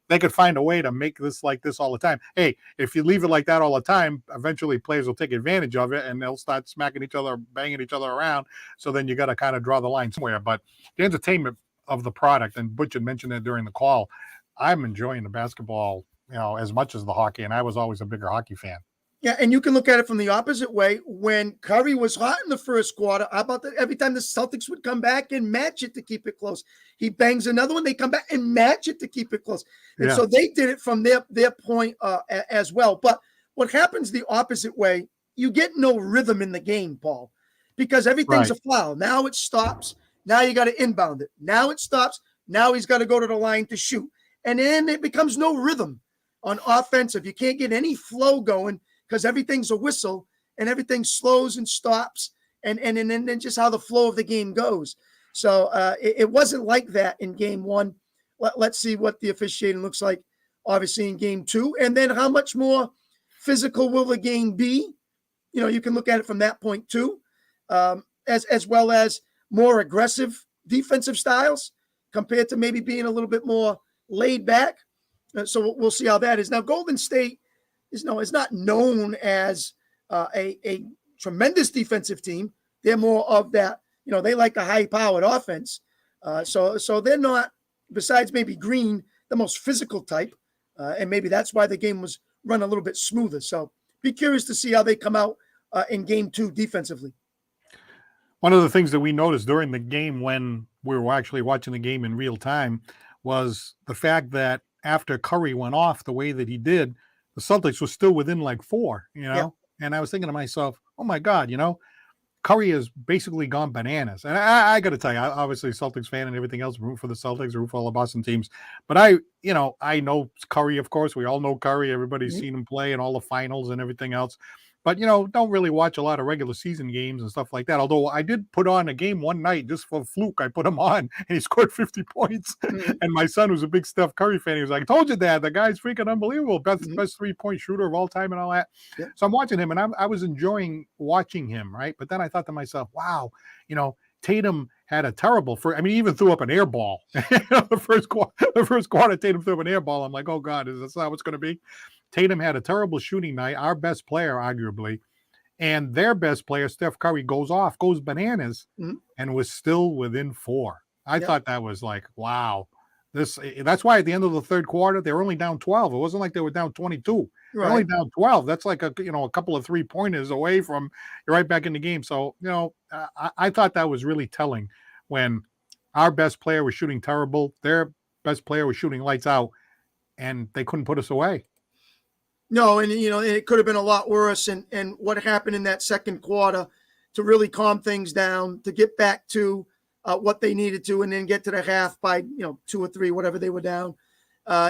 They could find a way to make this like this all the time. Hey, if you leave it like that all the time, eventually players will take advantage of it, and they'll start smacking each other, banging each other around. So then you got to kind of draw the line somewhere. But the entertainment of the product, and Butch had mentioned it during the call, I'm enjoying the basketball, as much as the hockey, and I was always a bigger hockey fan. Yeah, and you can look at it from the opposite way. When Curry was hot in the first quarter, how about that? Every time the Celtics would come back and match it to keep it close. He bangs another one, they come back and match it to keep it close. And so they did it from their point as well. But what happens the opposite way, you get no rhythm in the game, Paul, because everything's a foul. Now it stops. Now you got to inbound it. Now it stops. Now he's got to go to the line to shoot. And then it becomes no rhythm on offensive. You can't get any flow going because everything's a whistle. and everything slows and stops, and then just how the flow of the game goes. So it wasn't like that in game one. Let's see what the officiating looks like, obviously, in game two. And then how much more physical will the game be? You can look at it from that point too, as well as more aggressive defensive styles compared to maybe being a little bit more laid back. So we'll see how that is. Now, Golden State is not known as a tremendous defensive team. They're more of that, they like a high-powered offense. So they're not, besides maybe Green, the most physical type. And maybe that's why the game was run a little bit smoother. So be curious to see how they come out in game two defensively. One of the things that we noticed during the game when we were actually watching the game in real time was the fact that after Curry went off the way that he did, the Celtics were still within like 4, Yeah. And I was thinking to myself, oh my God, Curry has basically gone bananas. And I got to tell you, obviously a Celtics fan and everything else, root for the Celtics, root for all the Boston teams. But I know Curry, of course. We all know Curry. Everybody's seen him play in all the finals and everything else. But, don't really watch a lot of regular season games and stuff like that. Although I did put on a game one night just for fluke. I put him on and he scored 50 points. And my son, who's a big Steph Curry fan, he was like, I told you, Dad, the guy's freaking unbelievable. Best 3-point shooter of all time and all that. Yeah. So I'm watching him and I was enjoying watching him, right? But then I thought to myself, wow, Tatum had a terrible he even threw up an air ball. The first quarter, Tatum threw up an air ball. I'm like, oh God, is this how it's going to be? Tatum had a terrible shooting night, our best player, arguably, and their best player, Steph Curry, goes bananas, and was still within 4. I thought that was like, wow. That's why at the end of the third quarter, they were only down 12. It wasn't like they were down 22. They're only down 12. That's like a couple of 3-pointers away from you're right back in the game. So, I thought that was really telling when our best player was shooting terrible, their best player was shooting lights out, and they couldn't put us away. No, and it could have been a lot worse. And what happened in that second quarter to really calm things down, to get back to what they needed to, and then get to the half by 2 or 3, whatever they were down.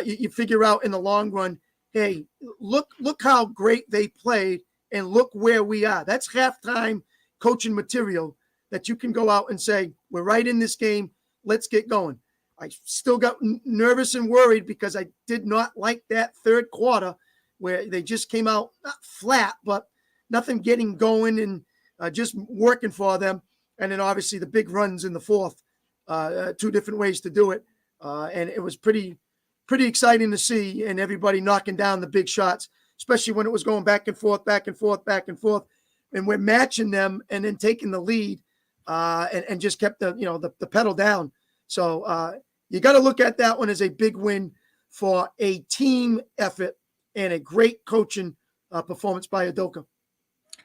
You figure out in the long run, hey, look how great they played, and look where we are. That's halftime coaching material that you can go out and say, we're right in this game. Let's get going. I still got nervous and worried because I did not like that third quarter where they just came out not flat, but nothing getting going and just working for them. And then obviously the big runs in the fourth, 2 different ways to do it. And it was pretty exciting to see, and everybody knocking down the big shots, especially when it was going back and forth. And we're matching them and then taking the lead and just kept the pedal down. So you got to look at that one as a big win for a team effort and a great coaching performance by Udoka.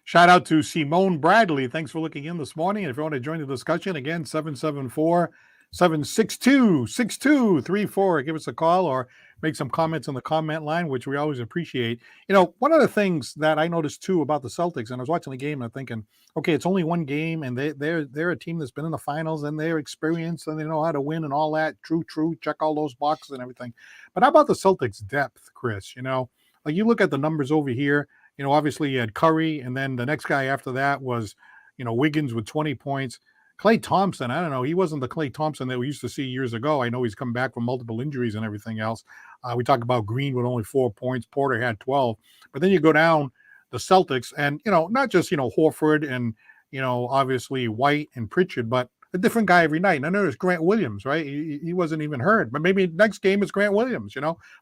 Shout out to Simone Bradley. Thanks for looking in this morning. And if you want to join the discussion, again, 774-762-6234. Give us a call or make some comments on the comment line, which we always appreciate. One of the things that I noticed, too, about the Celtics, and I was watching the game and I'm thinking, okay, it's only one game, and they're a team that's been in the finals, and they're experienced, and they know how to win and all that. True. Check all those boxes and everything. But how about the Celtics' depth, Chris? Like you look at the numbers over here, obviously you had Curry, and then the next guy after that was, Wiggins with 20 points. Klay Thompson, I don't know. He wasn't the Klay Thompson that we used to see years ago. I know he's come back from multiple injuries and everything else. We talk about Green with only 4 points. Porter had 12. But then you go down the Celtics and, not just, Horford and, obviously White and Pritchard, but a different guy every night. And I know there's Grant Williams, right? He wasn't even hurt. But maybe next game is Grant Williams,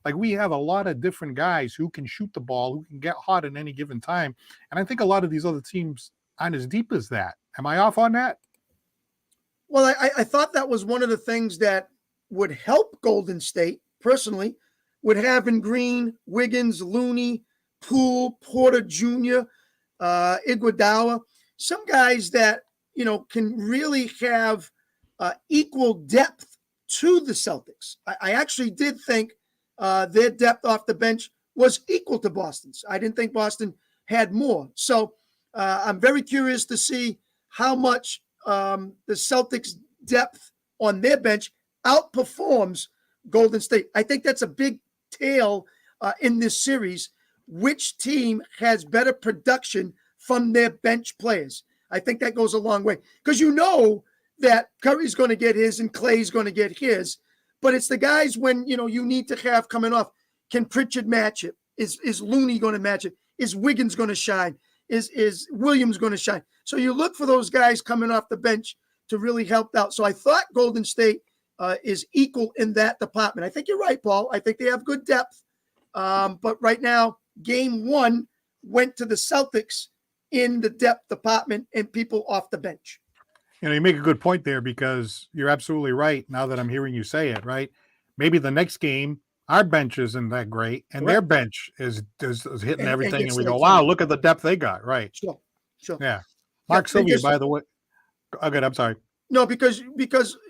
Like we have a lot of different guys who can shoot the ball, who can get hot at any given time. And I think a lot of these other teams aren't as deep as that. Am I off on that? Well, I thought that was one of the things that would help Golden State, personally, would have in Green, Wiggins, Looney, Poole, Porter Jr., Iguodala, some guys that, can really have equal depth to the Celtics. I actually did think their depth off the bench was equal to Boston's. I didn't think Boston had more. So I'm very curious to see how much the Celtics' depth on their bench outperforms Golden State. I think that's a big tale in this series. Which team has better production from their bench players. I think that goes a long way because you know that Curry's going to get his and Clay's going to get his, but it's the guys when you need to have coming off. Can Pritchard match it? Is Looney going to match it? Is Wiggins going to shine? Is Williams going to shine? So you look for those guys coming off the bench to really help out. So I thought Golden State is equal in that department. I think you're right, Paul. I think they have good depth. But right now, game one went to the Celtics in the depth department and people off the bench. You make a good point there because you're absolutely right. Now that I'm hearing you say it, right? Maybe the next game, our bench isn't that great, and their bench is hitting everything, and we go, wow, look at the depth they got, right? Sure. Yeah. Mark Sylvia, by the way. Okay, I'm sorry. No, because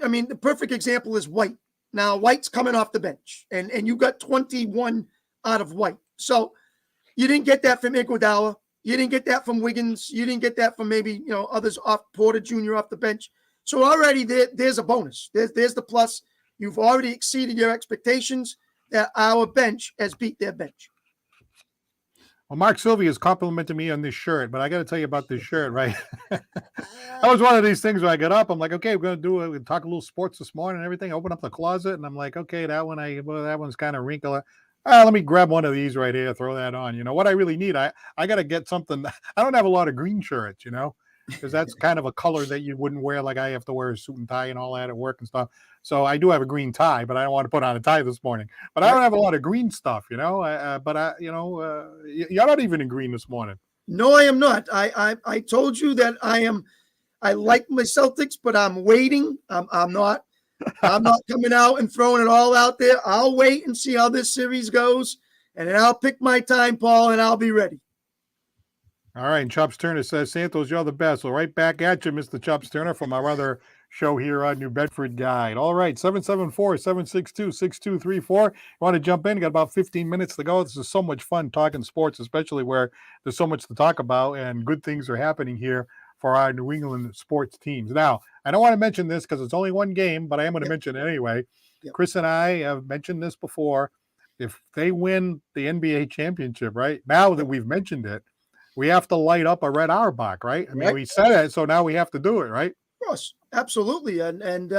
I mean, the perfect example is White. Now, White's coming off the bench, and you got 21 out of White. So you didn't get that from Iguodala. You didn't get that from Wiggins. You didn't get that from maybe others off Porter Jr. off the bench. So already there's a bonus. There's the plus. You've already exceeded your expectations that our bench has beat their bench. Well, Mark Sylvia has complimented me on this shirt, but I got to tell you about this shirt, right? That was one of these things where I got up. I'm like, okay, we're going to talk a little sports this morning and everything. I open up the closet, and I'm like, okay, that one's kind of wrinkled. Let me grab one of these right here, throw that on. What I really need, I got to get something. I don't have a lot of green shirts, because that's kind of a color that you wouldn't wear. Like I have to wear a suit and tie and all that at work and stuff. So I do have a green tie, but I don't want to put on a tie this morning. But I don't have a lot of green stuff, you're not even in green this morning. No, I am not. I told you that I like my Celtics, but I'm waiting. I'm not coming out and throwing it all out there. I'll wait and see how this series goes, and then I'll pick my time, Paul, and I'll be ready. All right, and Chops Turner says, Santos, you're the best. Well, right back at you, Mr. Chops Turner, from our other show here on New Bedford Guide. All right, 774-762-6234. You want to jump in? Got about 15 minutes to go. This is so much fun talking sports, especially where there's so much to talk about and good things are happening here for our New England sports teams. Now, I don't want to mention this because it's only one game, but I am going to mention it anyway. Yep. Chris and I have mentioned this before. If they win the NBA championship, right, now that we've mentioned it, we have to light up a red Auerbach, right? I mean, we said it, so now we have to do it, right? Of course, absolutely. And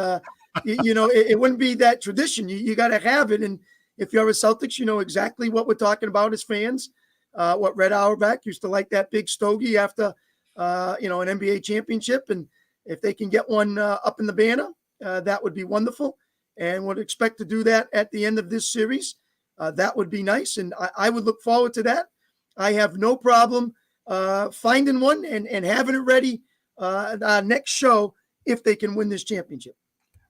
it wouldn't be that tradition. You got to have it. And if you're a Celtics, you know exactly what we're talking about as fans. What Red Auerbach used to like that big stogie after, an NBA championship. And if they can get one up in the banner, that would be wonderful. And would expect to do that at the end of this series. That would be nice. And I would look forward to that. I have no problem finding one and having it ready our next show if they can win this championship.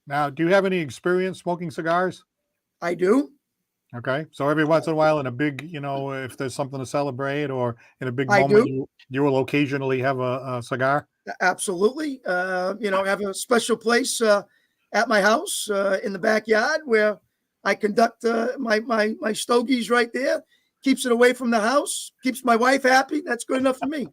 Now, do you have any experience smoking cigars? I do. Okay. So every once in a while in a big, if there's something to celebrate or in a big moment, you will occasionally have a cigar? Absolutely. Have a special place at my house in the backyard where I conduct my stogies right there. Keeps it away from the house, keeps my wife happy. That's good enough for me.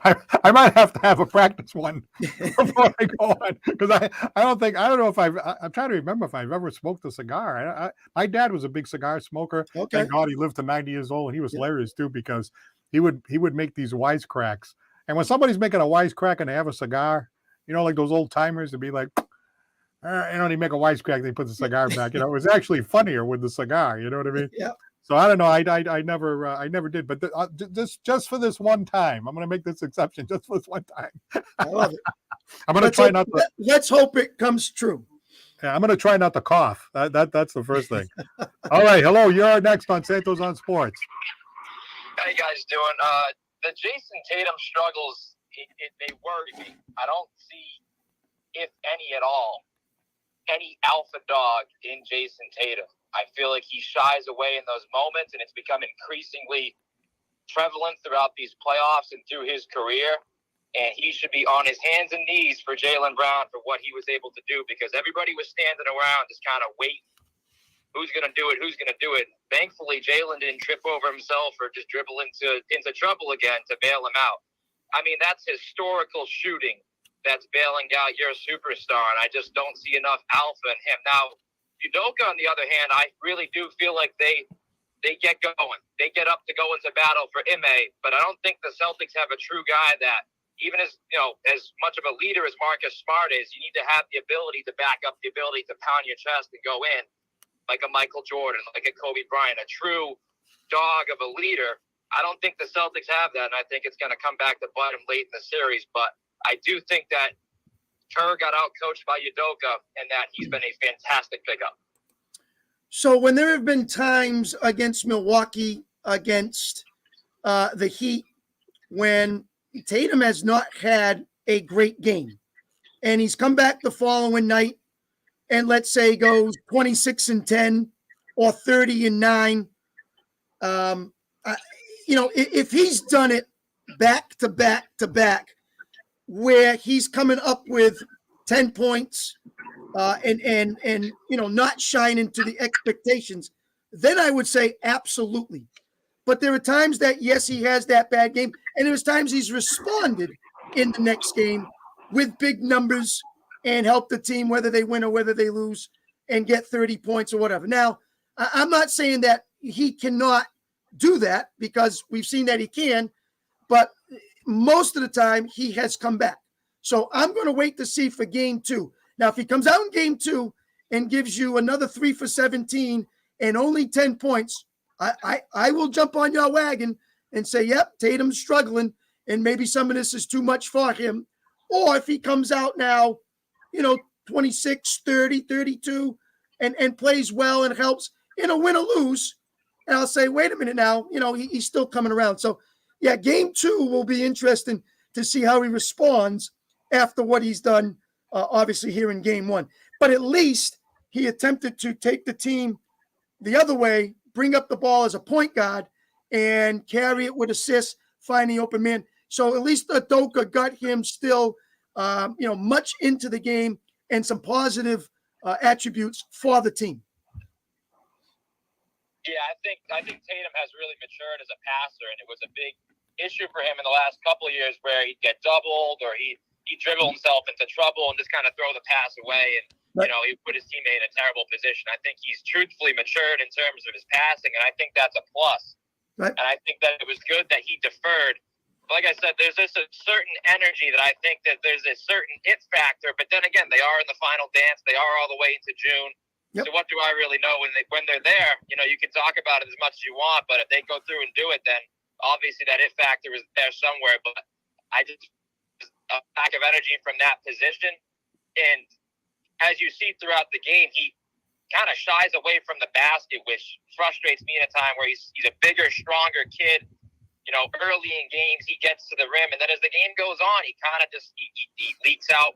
I might have to have a practice one before I go on because I'm trying to remember if I've ever smoked a cigar. My dad was a big cigar smoker. Okay. Thank God he lived to 90 years old. He was hilarious too because he would make these wisecracks. And when somebody's making a wisecrack and they have a cigar, like those old timers, to be like, they make a wisecrack, they put the cigar back. It was actually funnier with the cigar. You know what I mean? Yeah. So I don't know. I never did. But just for this one time, I'm going to make this exception just for this one time. I love it. I'm going to try not to. Let's hope it comes true. Yeah, I'm going to try not to cough. That's the first thing. All right. Hello. You're next on Santos on Sports. How you guys doing? The Jason Tatum struggles, they worry me. I don't see, if any at all, any alpha dog in Jason Tatum. I feel like he shies away in those moments, and it's become increasingly prevalent throughout these playoffs and through his career. And he should be on his hands and knees for Jaylen Brown for what he was able to do, because everybody was standing around just kind of waiting. Who's going to do it? Who's going to do it? Thankfully, Jaylen didn't trip over himself or just dribble into trouble again to bail him out. I mean, that's historical shooting that's bailing out your superstar, and I just don't see enough alpha in him. Now, Udoka, on the other hand, I really do feel like they they get going. They get up to go into battle for Ime, but I don't think the Celtics have a true guy that, even as as much of a leader as Marcus Smart is, you need to have the ability to back up, the ability to pound your chest and go in like a Michael Jordan, like a Kobe Bryant, a true dog of a leader. I don't think the Celtics have that, and I think it's going to come back to bite them late in the series. But I do think that Kerr got out coached by Udoka, and that he's been a fantastic pickup. So when there have been times against Milwaukee, against the Heat, when Tatum has not had a great game, and he's come back the following night, and let's say goes 26-10 or 30-9, if he's done it back to back to back, where he's coming up with 10 points and not shining to the expectations, then I would say absolutely. But there are times that, yes, he has that bad game, and there's times he's responded in the next game with big numbers and help the team, whether they win or whether they lose, and get 30 points or whatever. Now, I'm not saying that he cannot do that, because we've seen that he can, but most of the time he has come back. So I'm going to wait to see for game 2. Now, if he comes out in game 2 and gives you another 3 for 17 and only 10 points, I will jump on your wagon and say, yep, Tatum's struggling, and maybe some of this is too much for him. Or if he comes out now, 26, 30, 32, and plays well and helps in a win or lose, and I'll say, wait a minute now, he's still coming around. So, yeah, game 2 will be interesting to see how he responds after what he's done, obviously, here in game 1. But at least he attempted to take the team the other way, bring up the ball as a point guard, and carry it with assists, find the open man. So at least Udoka got him still, much into the game and some positive attributes for the team. Yeah, I think Tatum has really matured as a passer, and it was a big issue for him in the last couple of years where he'd get doubled or he'd dribble himself into trouble and just kind of throw the pass away, and he put his teammate in a terrible position. I think he's truthfully matured in terms of his passing, and I think that's a plus. Right. And I think that it was good that he deferred. Like I said, there's just a certain energy that I think that there's a certain it factor, but then again, they are in the final dance. They are all the way into June. Yep. So what do I really know when they're there? You can talk about it as much as you want, but if they go through and do it, then obviously that it factor is there somewhere. But I just a lack of energy from that position, and as you see throughout the game, he kind of shies away from the basket, which frustrates me in a time where he's a bigger, stronger kid. Early in games he gets to the rim, and then as the game goes on, he kind of just he leaks out.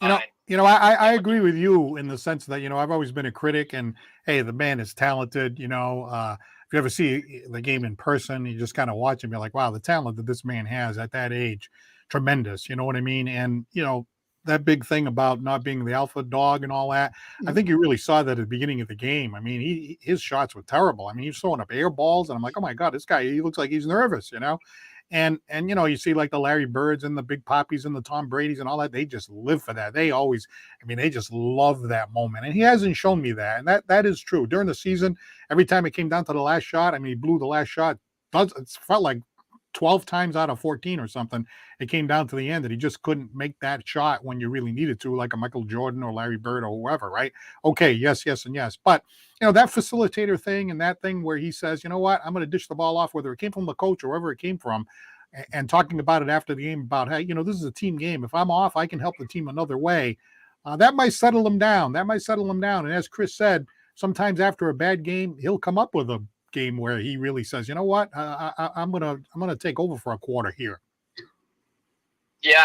I agree with you in the sense that, I've always been a critic, and hey, the man is talented. If you ever see the game in person, you just kind of watch him, you're like, wow, the talent that this man has at that age, tremendous. You know what I mean? And, that big thing about not being the alpha dog and all that, I think you really saw that at the beginning of the game. I mean, his shots were terrible. I mean, he's throwing up air balls, and I'm like, oh my God, this guy, he looks like he's nervous, And you see like the Larry Birds and the Big Poppies and the Tom Bradys and all that, they just live for that. They just love that moment. And he hasn't shown me that. And that is true. During the season, every time it came down to the last shot, he blew the last shot. It felt like 12 times out of 14 or something. It came down to the end that he just couldn't make that shot when you really needed to, like a Michael Jordan or Larry Bird or whoever, right? Okay, yes, and yes. But, that facilitator thing and that thing where he says, you know what, I'm going to dish the ball off, whether it came from the coach or wherever it came from, and talking about it after the game about, hey, this is a team game. If I'm off, I can help the team another way. That might settle him down. And as Chris said, sometimes after a bad game, he'll come up with a game where he really says, you know what, I'm gonna take over for a quarter here. Yeah,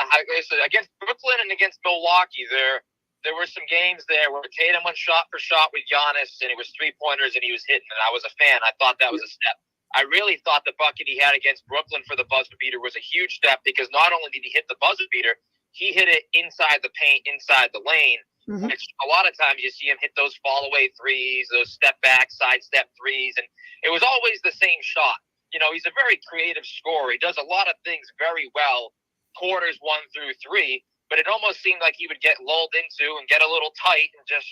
against Brooklyn and against Milwaukee, there were some games there where Tatum went shot for shot with Giannis, and it was 3-pointers, and he was hitting, and I was a fan. I thought that was a step. I really thought the bucket he had against Brooklyn for the buzzer beater was a huge step, because not only did he hit the buzzer beater, he hit it inside the paint, inside the lane, which a lot of times you see him hit those fall-away threes, those step-back, sidestep threes, and it was always the same shot. He's a very creative scorer. He does a lot of things very well, quarters 1 through 3, but it almost seemed like he would get lulled into and get a little tight and just,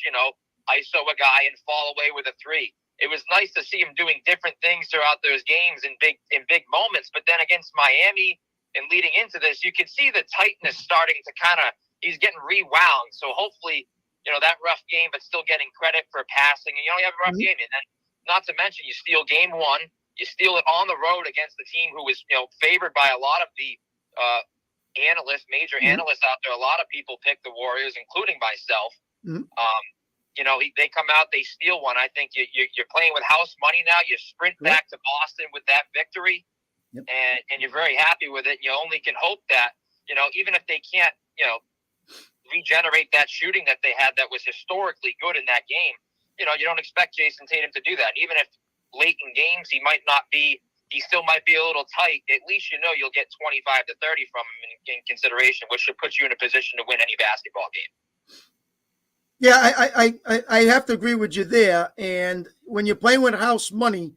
ISO a guy and fall away with a 3. it was nice to see him doing different things throughout those games in big moments. But then against Miami and leading into this, you could see the tightness starting to he's getting rewound. So hopefully, that rough game, but still getting credit for passing. And you have a rough game. And then not to mention you steal game one, you steal it on the road against the team who was, favored by a lot of the major analysts out there. A lot of people picked the Warriors, including myself. They come out, they steal one. I think you're playing with house money now. You sprint back to Boston with that victory, and you're very happy with it. You only can hope that, even if they can't, regenerate that shooting that they had that was historically good in that game, you don't expect Jason Tatum to do that. Even if late in games he still might be a little tight, at least you'll get 25 to 30 from him in consideration, which should put you in a position to win any basketball game. Yeah, I have to agree with you there. And when you're playing with house money,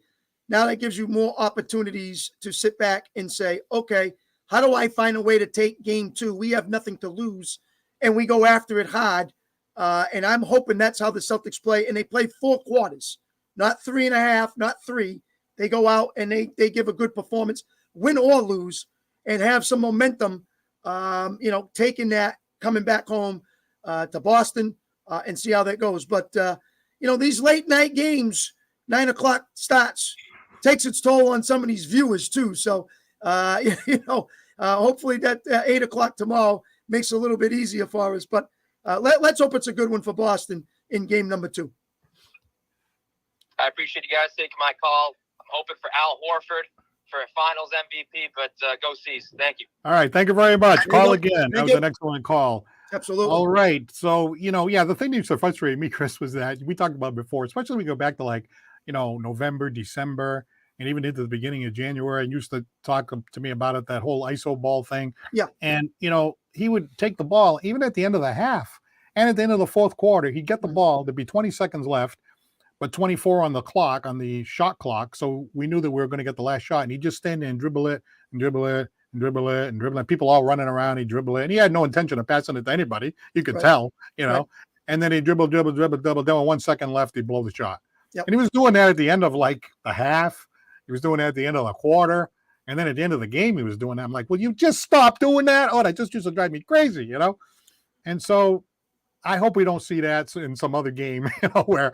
now that gives you more opportunities to sit back and say, okay, how do I find a way to take game two? We have nothing to lose, and we go after it hard. And I'm hoping that's how the Celtics play. And they play 4 quarters, not 3.5, not 3. They go out and they give a good performance, win or lose, and have some momentum, taking that, coming back home to Boston, and see how that goes. But, these late night games, 9 o'clock starts, takes its toll on some of these viewers too. So, hopefully that 8 o'clock tomorrow makes it a little bit easier for us. But let's hope it's a good one for Boston in game number 2. I appreciate you guys taking my call. I'm hoping for Al Horford for a finals MVP, but go C's. Thank you. All right. Thank you very much. Call again. That was an excellent call. Absolutely. All right. So, the thing that used to frustrate me, Chris, was that we talked about before, especially when we go back to November, December, and even into the beginning of January, and used to talk to me about it, that whole ISO ball thing. Yeah. And, he would take the ball, even at the end of the half and at the end of the fourth quarter, he'd get the ball. There'd be 20 seconds left, but 24 on the clock, on the shot clock. So we knew that we were going to get the last shot. And he'd just stand there and dribble it and dribble it and dribble it and dribble it. People all running around, he'd dribble it. And he had no intention of passing it to anybody. You could tell, And then he'd dribble. Then with 1 second left, he'd blow the shot. Yep. And he was doing that at the end of the half. He was doing that at the end of the quarter. And then at the end of the game, he was doing that. I'm like, well, you just stop doing that? Oh, that just used to drive me crazy, And so I hope we don't see that in some other game, where,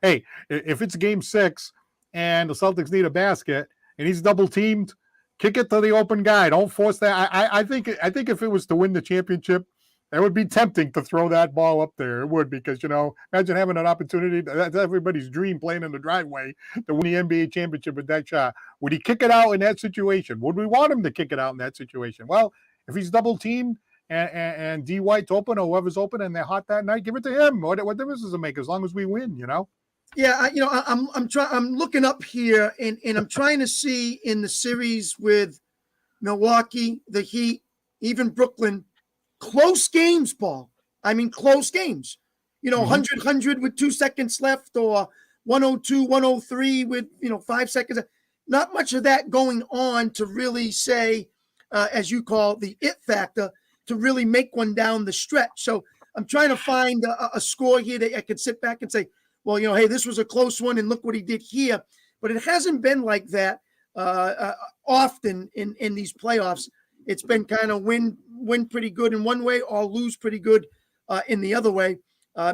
hey, if it's game 6 and the Celtics need a basket and he's double teamed, kick it to the open guy. Don't force that. I think if it was to win the championship, it would be tempting to throw that ball up there. It would, because, imagine having an opportunity. That's everybody's dream, playing in the driveway to win the NBA championship with that shot. Would he kick it out in that situation? Would we want him to kick it out in that situation? Well, if he's double teamed and D White's open or whoever's open and they're hot that night, give it to him. What difference does it make as long as we win, Yeah, I'm looking up here and I'm trying to see in the series with Milwaukee, the Heat, even Brooklyn, close games, Paul. I mean, close games. 100 with 2 seconds left, or 102, 103 with 5 seconds. Not much of that going on to really say, as you call the it factor, to really make one down the stretch. So I'm trying to find a score here that I could sit back and say, well, hey, this was a close one, and look what he did here. But it hasn't been like that often in these playoffs. It's been kind of win pretty good in one way or lose pretty good in the other way.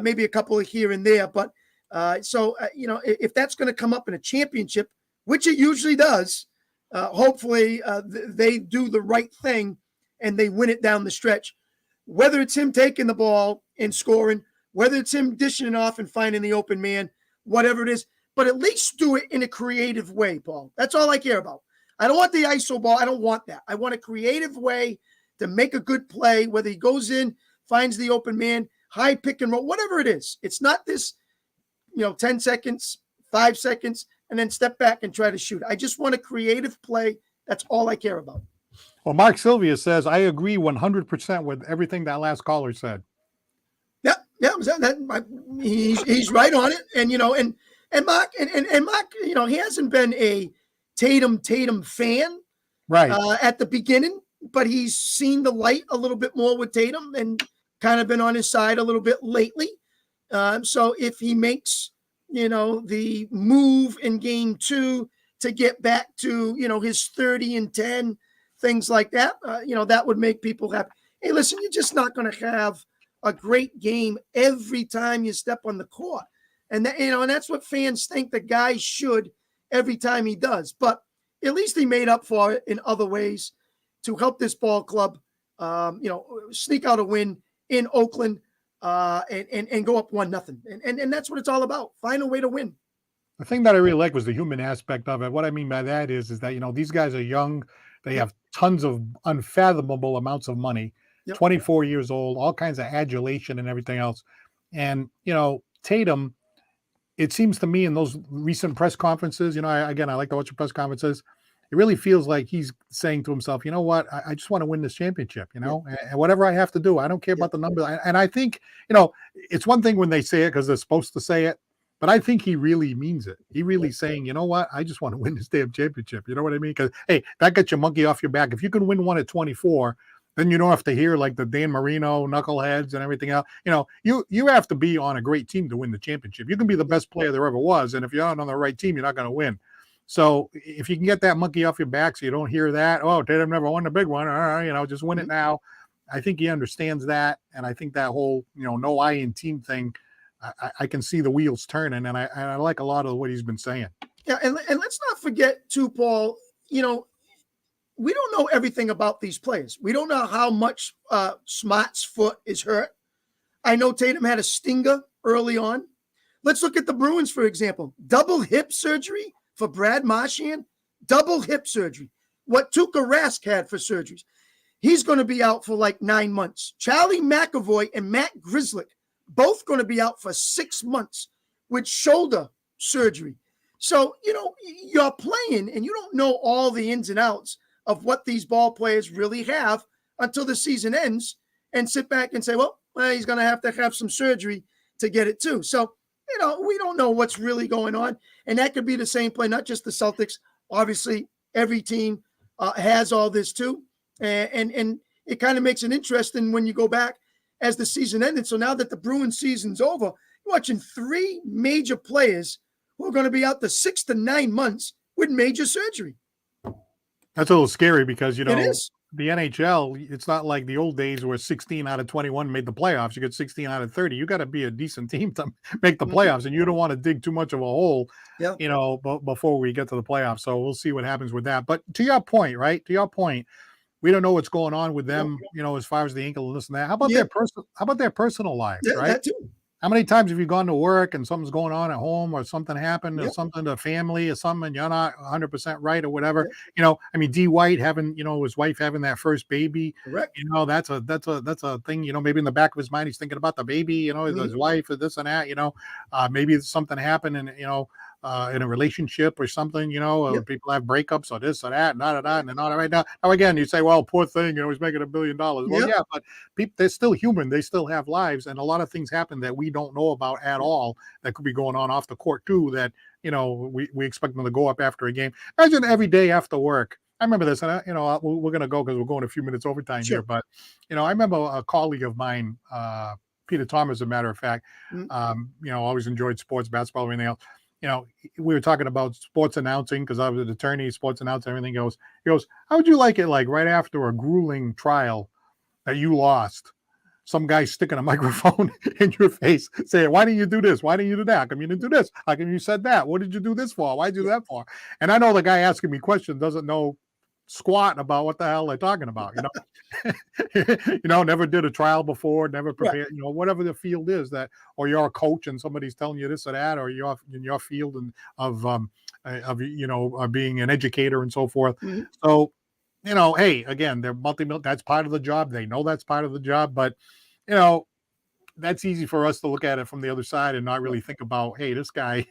Maybe a couple of here and there. But if that's going to come up in a championship, which it usually does, hopefully they do the right thing and they win it down the stretch. Whether it's him taking the ball and scoring, whether it's him dishing it off and finding the open man, whatever it is, but at least do it in a creative way, Paul. That's all I care about. I don't want the ISO ball. I don't want that. I want a creative way to make a good play, whether he goes in, finds the open man, high pick and roll, whatever it is. It's not this, 10 seconds, 5 seconds, and then step back and try to shoot. I just want a creative play. That's all I care about. Well, Mark Sylvia says, I agree 100% with everything that last caller said. He's right on it. And Mark, and Mark, he hasn't been a Tatum fan right at the beginning, but he's seen the light a little bit more with Tatum and kind of been on his side a little bit lately. So if he makes, the move in game 2 to get back to, his 30-10, things like that, that would make people happy. Hey, listen, you're just not going to have a great game every time you step on the court. And that, and that's what fans think the guy should every time he does. But at least he made up for it in other ways to help this ball club, sneak out a win in Oakland and go up 1-0. And that's what it's all about. Find a way to win. The thing that I really like was the human aspect of it. What I mean by that is that, these guys are young. They have tons of unfathomable amounts of money, 24 years old, all kinds of adulation and everything else. And, Tatum, it seems to me in those recent press conferences, I like to watch the press conferences. It really feels like he's saying to himself, you know what, I just want to win this championship, and whatever I have to do, I don't care about the numbers. And I think, it's one thing when they say it because they're supposed to say it, but I think he really means it. He really saying, you know what, I just want to win this damn championship. You know what I mean? Because, hey, that gets your monkey off your back. If you can win one at 24, then you don't have to hear like the Dan Marino knuckleheads and everything else. You have to be on a great team to win the championship. You can be the best player there ever was, and if you're not on the right team, you're not going to win. So if you can get that monkey off your back so you don't hear that, oh, Tatum never won the big one, all right, just win it now. I think he understands that, and I think that whole, no I in team thing, I can see the wheels turning, and I like a lot of what he's been saying. Yeah, and let's not forget too, Paul, we don't know everything about these players. We don't know how much Smart's foot is hurt. I know Tatum had a stinger early on. Let's look at the Bruins, for example. Double hip surgery for Brad Marchand. Double hip surgery. What Tuukka Rask had for surgeries. He's going to be out for like 9 months. Charlie McAvoy and Matt Grzelcyk, both going to be out for 6 months with shoulder surgery. So, you're playing and you don't know all the ins and outs of what these ball players really have until the season ends, and sit back and say, well, he's going to have some surgery to get it too. So, we don't know what's really going on. And that could be the same play, not just the Celtics. Obviously, every team has all this too. And it kind of makes it interesting when you go back as the season ended. So now that the Bruins season's over, you're watching 3 major players who are going to be out the 6 to 9 months with major surgery. That's a little scary because, It is. the NHL, it's not like the old days where 16 out of 21 made the playoffs. You get 16 out of 30. You got to be a decent team to make the playoffs, and you don't want to dig too much of a hole, before we get to the playoffs. So we'll see what happens with that. But to your point, right? To your point, we don't know what's going on with them, as far as the ankle and this and that. How about their personal lives, right? That too. How many times have you gone to work and something's going on at home, or something happened, or something to family or something, and you're not 100% right or whatever? D. White having, his wife having that first baby. Correct. That's a thing, maybe in the back of his mind, he's thinking about the baby, his wife or this and that, maybe something happened and, in a relationship or something, people have breakups or this or that, and all right now. Now again, you say, well, poor thing, he's making $1 billion. Well, yeah, but they're still human. They still have lives, and a lot of things happen that we don't know about at all that could be going on off the court too. That we expect them to go up after a game. Imagine every day after work. I remember this, and we're going to go because we're going a few minutes overtime here. But I remember a colleague of mine, Peter Thomas, as a matter of fact, always enjoyed sports, basketball, everything else. We were talking about sports announcing because I was an attorney, sports announcing, everything goes. He goes, how would you like it, like right after a grueling trial that you lost, some guy sticking a microphone in your face saying, why didn't you do this? Why didn't you do that? How come you didn't do this? How come you said that? What did you do this for? Why did you do that for? And I know the guy asking me questions doesn't know squat about what the hell they're talking about, never did a trial before, never prepared, whatever the field is that, or you're a coach and somebody's telling you this or that, or you're in your field and of being an educator and so forth. So, hey, again, they're that's part of the job. They know that's part of the job, but that's easy for us to look at it from the other side and not really think about, hey, this guy,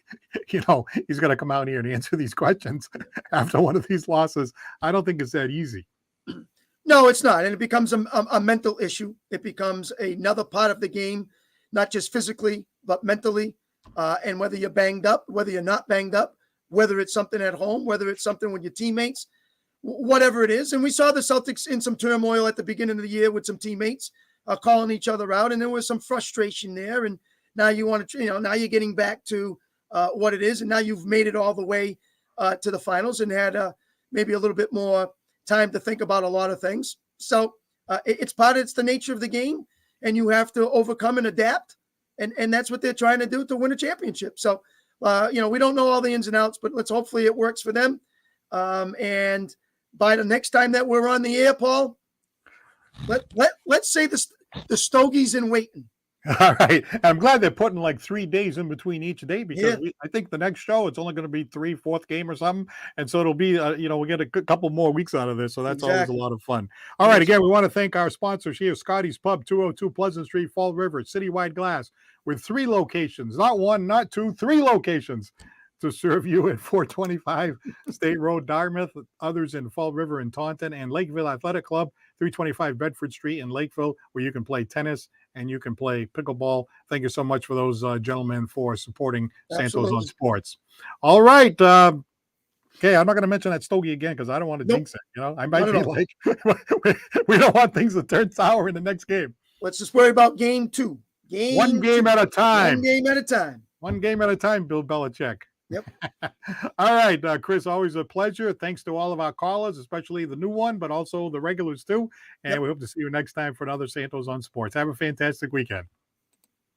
he's going to come out here and answer these questions after one of these losses. I don't think it's that easy. No, it's not. And it becomes a mental issue. It becomes another part of the game, not just physically, but mentally. And whether you're banged up, whether you're not banged up, whether it's something at home, whether it's something with your teammates, whatever it is. And we saw the Celtics in some turmoil at the beginning of the year with some teammates calling each other out, and there was some frustration there. And now you want to, now you're getting back to what it is, and now you've made it all the way to the finals and had maybe a little bit more time to think about a lot of things. So it's the nature of the game, and you have to overcome and adapt, and that's what they're trying to do to win a championship. So we don't know all the ins and outs, but hopefully it works for them. And by the next time that we're on the air, Paul, let's say the Stogie's in waiting. All right. I'm glad they're putting like 3 days in between each day because I think the next show, it's only going to be fourth game or something. And so it'll be, we'll get a couple more weeks out of this. So that's always a lot of fun. All right. Again, we want to thank our sponsors here, Scotty's Pub, 202 Pleasant Street, Fall River, Citywide Glass, with 3 locations, not 1, not 2, 3 locations to serve you at 425 State Road, Dartmouth, others in Fall River and Taunton, and Lakeville Athletic Club, 325 Bedford Street in Lakeville, where you can play tennis and you can play pickleball. Thank you so much for those gentlemen for supporting Santos on Sports. All right. Okay, I'm not going to mention that Stogie again because I don't want to jinx it. I might be like, we don't want things to turn sour in the next game. Let's just worry about game 2. One game at a time. One game at a time. One game at a time, Bill Belichick. Yep. All right, Chris, always a pleasure. Thanks to all of our callers, especially the new one, but also the regulars too. And we hope to see you next time for another Santos on Sports. Have a fantastic weekend.